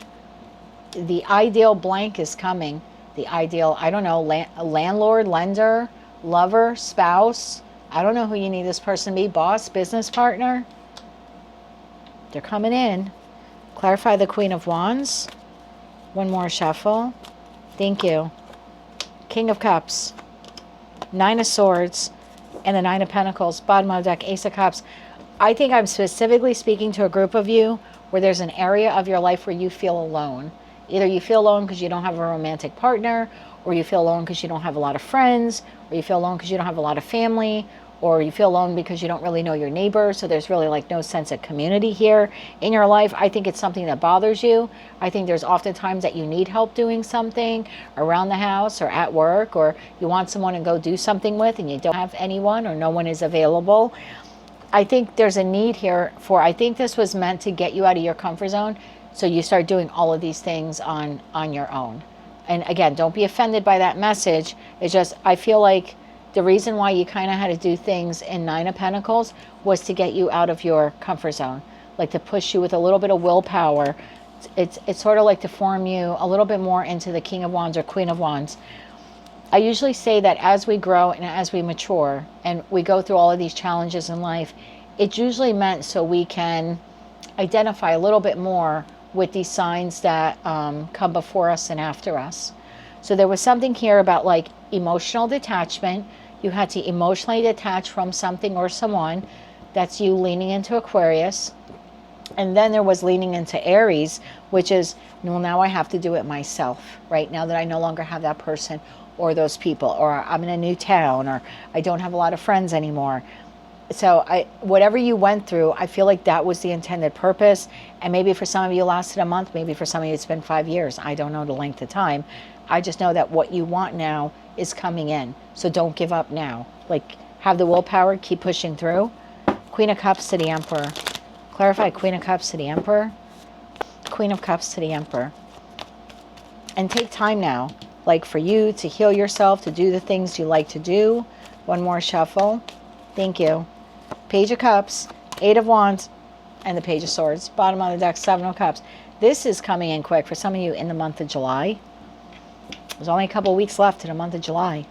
The ideal blank is coming. The ideal, I don't know, landlord, lender, lover, spouse. I don't know who you need this person to be. Boss, business partner. They're coming in. Clarify the Queen of Wands. One more shuffle. Thank you. King of Cups. 9 of Swords. And the 9 of Pentacles. Bottom of the deck, Ace of Cups. I think I'm specifically speaking to a group of you where there's an area of your life where you feel alone. Either you feel alone because you don't have a romantic partner, or you feel alone because you don't have a lot of friends, or you feel alone because you don't have a lot of family, or you feel alone because you don't really know your neighbors. So there's really like no sense of community here in your life. I think it's something that bothers you. I think there's often times that you need help doing something around the house or at work, or you want someone to go do something with and you don't have anyone or no one is available. I think there's a need here for, I think this was meant to get you out of your comfort zone so you start doing all of these things on your own. And again, don't be offended by that message. It's just, I feel like the reason why you kind of had to do things in 9 of Pentacles was to get you out of your comfort zone, like to push you with a little bit of willpower. It's sort of like to form you a little bit more into the King of Wands or Queen of Wands. I usually say that as we grow and as we mature and we go through all of these challenges in life, it's usually meant so we can identify a little bit more with these signs that come before us and after us. So there was something here about like emotional detachment. You had to emotionally detach from something or someone. That's you leaning into Aquarius. And then there was leaning into Aries, which is, well, now I have to do it myself, right? Now that I no longer have that person or those people, or I'm in a new town, or I don't have a lot of friends anymore. So whatever you went through, I feel like that was the intended purpose. And maybe for some of you it lasted a month, maybe for some of you it's been 5 years. I don't know the length of time. I just know that what you want now is coming in. So don't give up now. Like, have the willpower, keep pushing through. Queen of Cups to the Emperor. Clarify Queen of Cups to the Emperor. Queen of Cups to the Emperor. And take time now, like for you to heal yourself, to do the things you like to do. One more shuffle. Thank you. Page of Cups, 8 of Wands, and the Page of Swords. Bottom of the deck, 7 of Cups. This is coming in quick for some of you in the month of July. There's only a couple of weeks left in the month of July.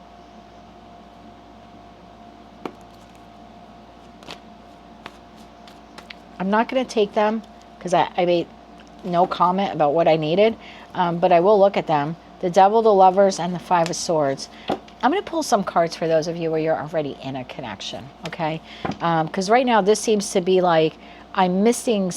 I'm not going to take them because I made no comment about what I needed, but I will look at them. The Devil, the Lovers, and the 5 of Swords. I'm going to pull some cards for those of you where you're already in a connection, okay? Because right now this seems to be like I'm missing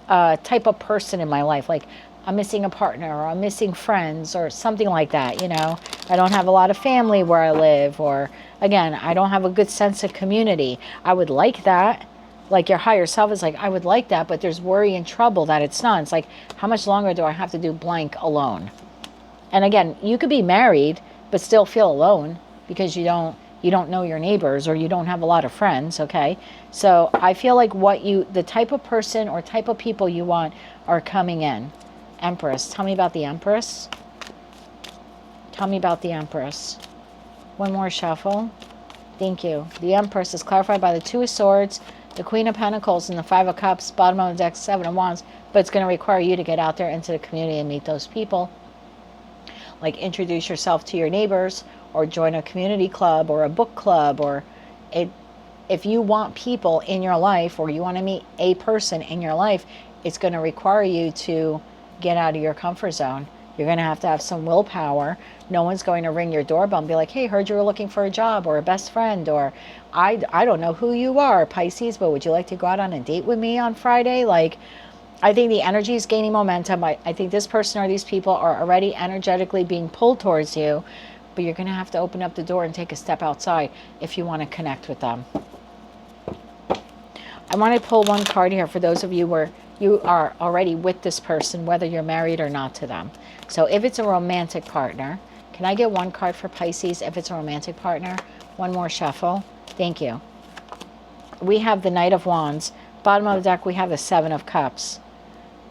a type of person in my life. Like I'm missing a partner, or I'm missing friends, or something like that, you know? I don't have a lot of family where I live, or again, I don't have a good sense of community. I would like that. Like your higher self is like, I would like that, but there's worry and trouble that it's not. It's like, how much longer do I have to do blank alone? And again, you could be married but still feel alone because you don't know your neighbors, or you don't have a lot of friends, okay? So I feel like the type of person or type of people you want are coming in. Empress, tell me about the Empress. Tell me about the Empress. One more shuffle. Thank you. The Empress is clarified by the 2 of Swords, the Queen of Pentacles, and the 5 of Cups. Bottom of the deck, 7 of Wands. But it's going to require you to get out there into the community and meet those people. Like introduce yourself to your neighbors, or join a community club or a book club, or if you want people in your life, or you want to meet a person in your life, it's going to require you to get out of your comfort zone. You're going to have some willpower. No one's going to ring your doorbell and be like, hey, heard you were looking for a job, or a best friend, or I don't know who you are, Pisces, but would you like to go out on a date with me on Friday? Like, I think the energy is gaining momentum. I think this person or these people are already energetically being pulled towards you, but you're going to have to open up the door and take a step outside if you want to connect with them. I want to pull one card here for those of you where you are already with this person, whether you're married or not to them. So if it's a romantic partner, can I get one card for Pisces if it's a romantic partner? One more shuffle. Thank you. We have the Knight of Wands. Bottom of the deck, we have the Seven of Cups.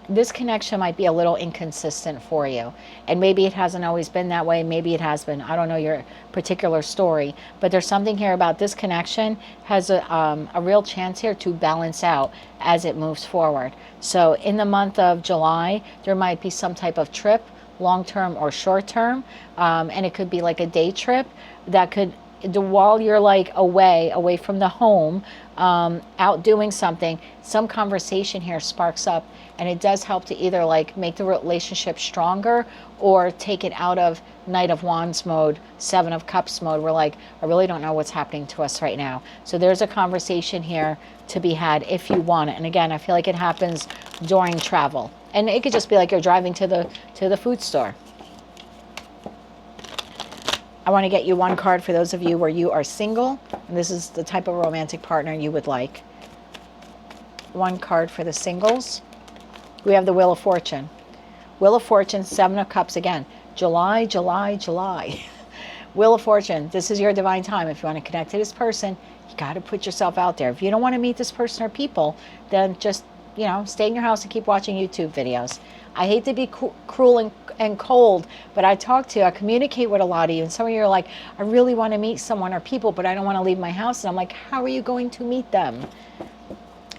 This connection might be a little inconsistent for you. And maybe it hasn't always been that way. Maybe it has been. I don't know your particular story. But there's something here about this connection has a real chance here to balance out as it moves forward. So in the month of July, there might be some type of trip, long-term or short-term. And it could be like a day trip that could, while you're like away from the home, out doing something, some conversation here sparks up, and it does help to either like make the relationship stronger or take it out of Knight of Wands mode, Seven of Cups mode. We're like, I really don't know what's happening to us right now. So there's a conversation here to be had if you want it. And again, I feel like it happens during travel, and it could just be like you're driving to the food store. I want to get you one card for those of you where you are single, and this is the type of romantic partner you would like. One card for the singles. We have the Wheel of Fortune. Wheel of Fortune, Seven of Cups again. July, July, July. Wheel of Fortune, this is your divine time. If you want to connect to this person, you got to put yourself out there. If you don't want to meet this person or people, then just, you know, stay in your house and keep watching YouTube videos. I hate to be cruel and cold, but I communicate with a lot of you. And some of you are like, I really want to meet someone or people, but I don't want to leave my house. And I'm like, how are you going to meet them?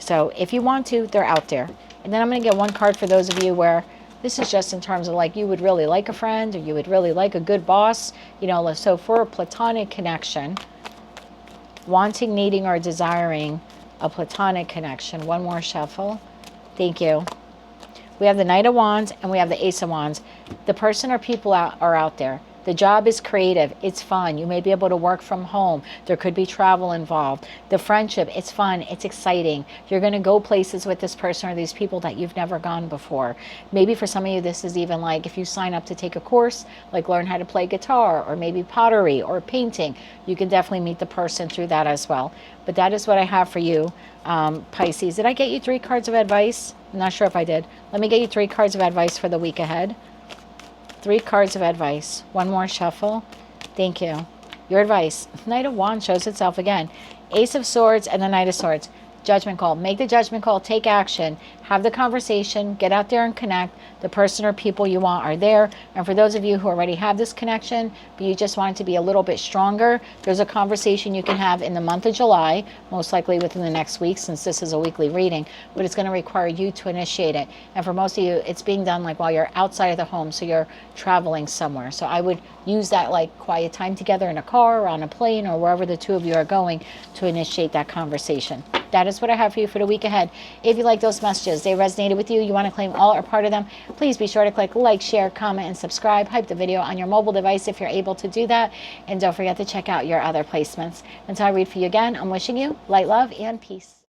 So if you want to, they're out there. And then I'm going to get one card for those of you where this is just in terms of like you would really like a friend, or you would really like a good boss. You know, so for a platonic connection, wanting, needing, or desiring a platonic connection. One more shuffle. Thank you. We have the Knight of Wands and we have the Ace of Wands. The person or people are out there. The job is creative. It's fun. You may be able to work from home. There could be travel involved. The friendship, it's fun. It's exciting. You're going to go places with this person or these people that you've never gone before. Maybe for some of you, this is even like if you sign up to take a course, like learn how to play guitar or maybe pottery or painting, you can definitely meet the person through that as well. But that is what I have for you, Pisces. Did I get you 3 cards of advice? I'm not sure if I did. Let me get you 3 cards of advice for the week ahead. 3 cards of advice. One more shuffle. Thank you. Your advice. Knight of Wands shows itself again. Ace of Swords and the Knight of Swords. Judgment call. Make the judgment call. Take action. Have the conversation. Get out there and connect. The person or people you want are there. And for those of you who already have this connection, but you just want it to be a little bit stronger, there's a conversation you can have in the month of July, most likely within the next week, since this is a weekly reading, but it's going to require you to initiate it. And for most of you, it's being done like while you're outside of the home, so you're traveling somewhere. So I would use that like quiet time together in a car or on a plane or wherever the two of you are going to initiate that conversation. That is what I have for you for the week ahead. If you like those messages, they resonated with you, you want to claim all or part of them, please be sure to click like, share, comment, and subscribe. Hype the video on your mobile device if you're able to do that. And don't forget to check out your other placements. Until I read for you again, I'm wishing you light, love, and peace.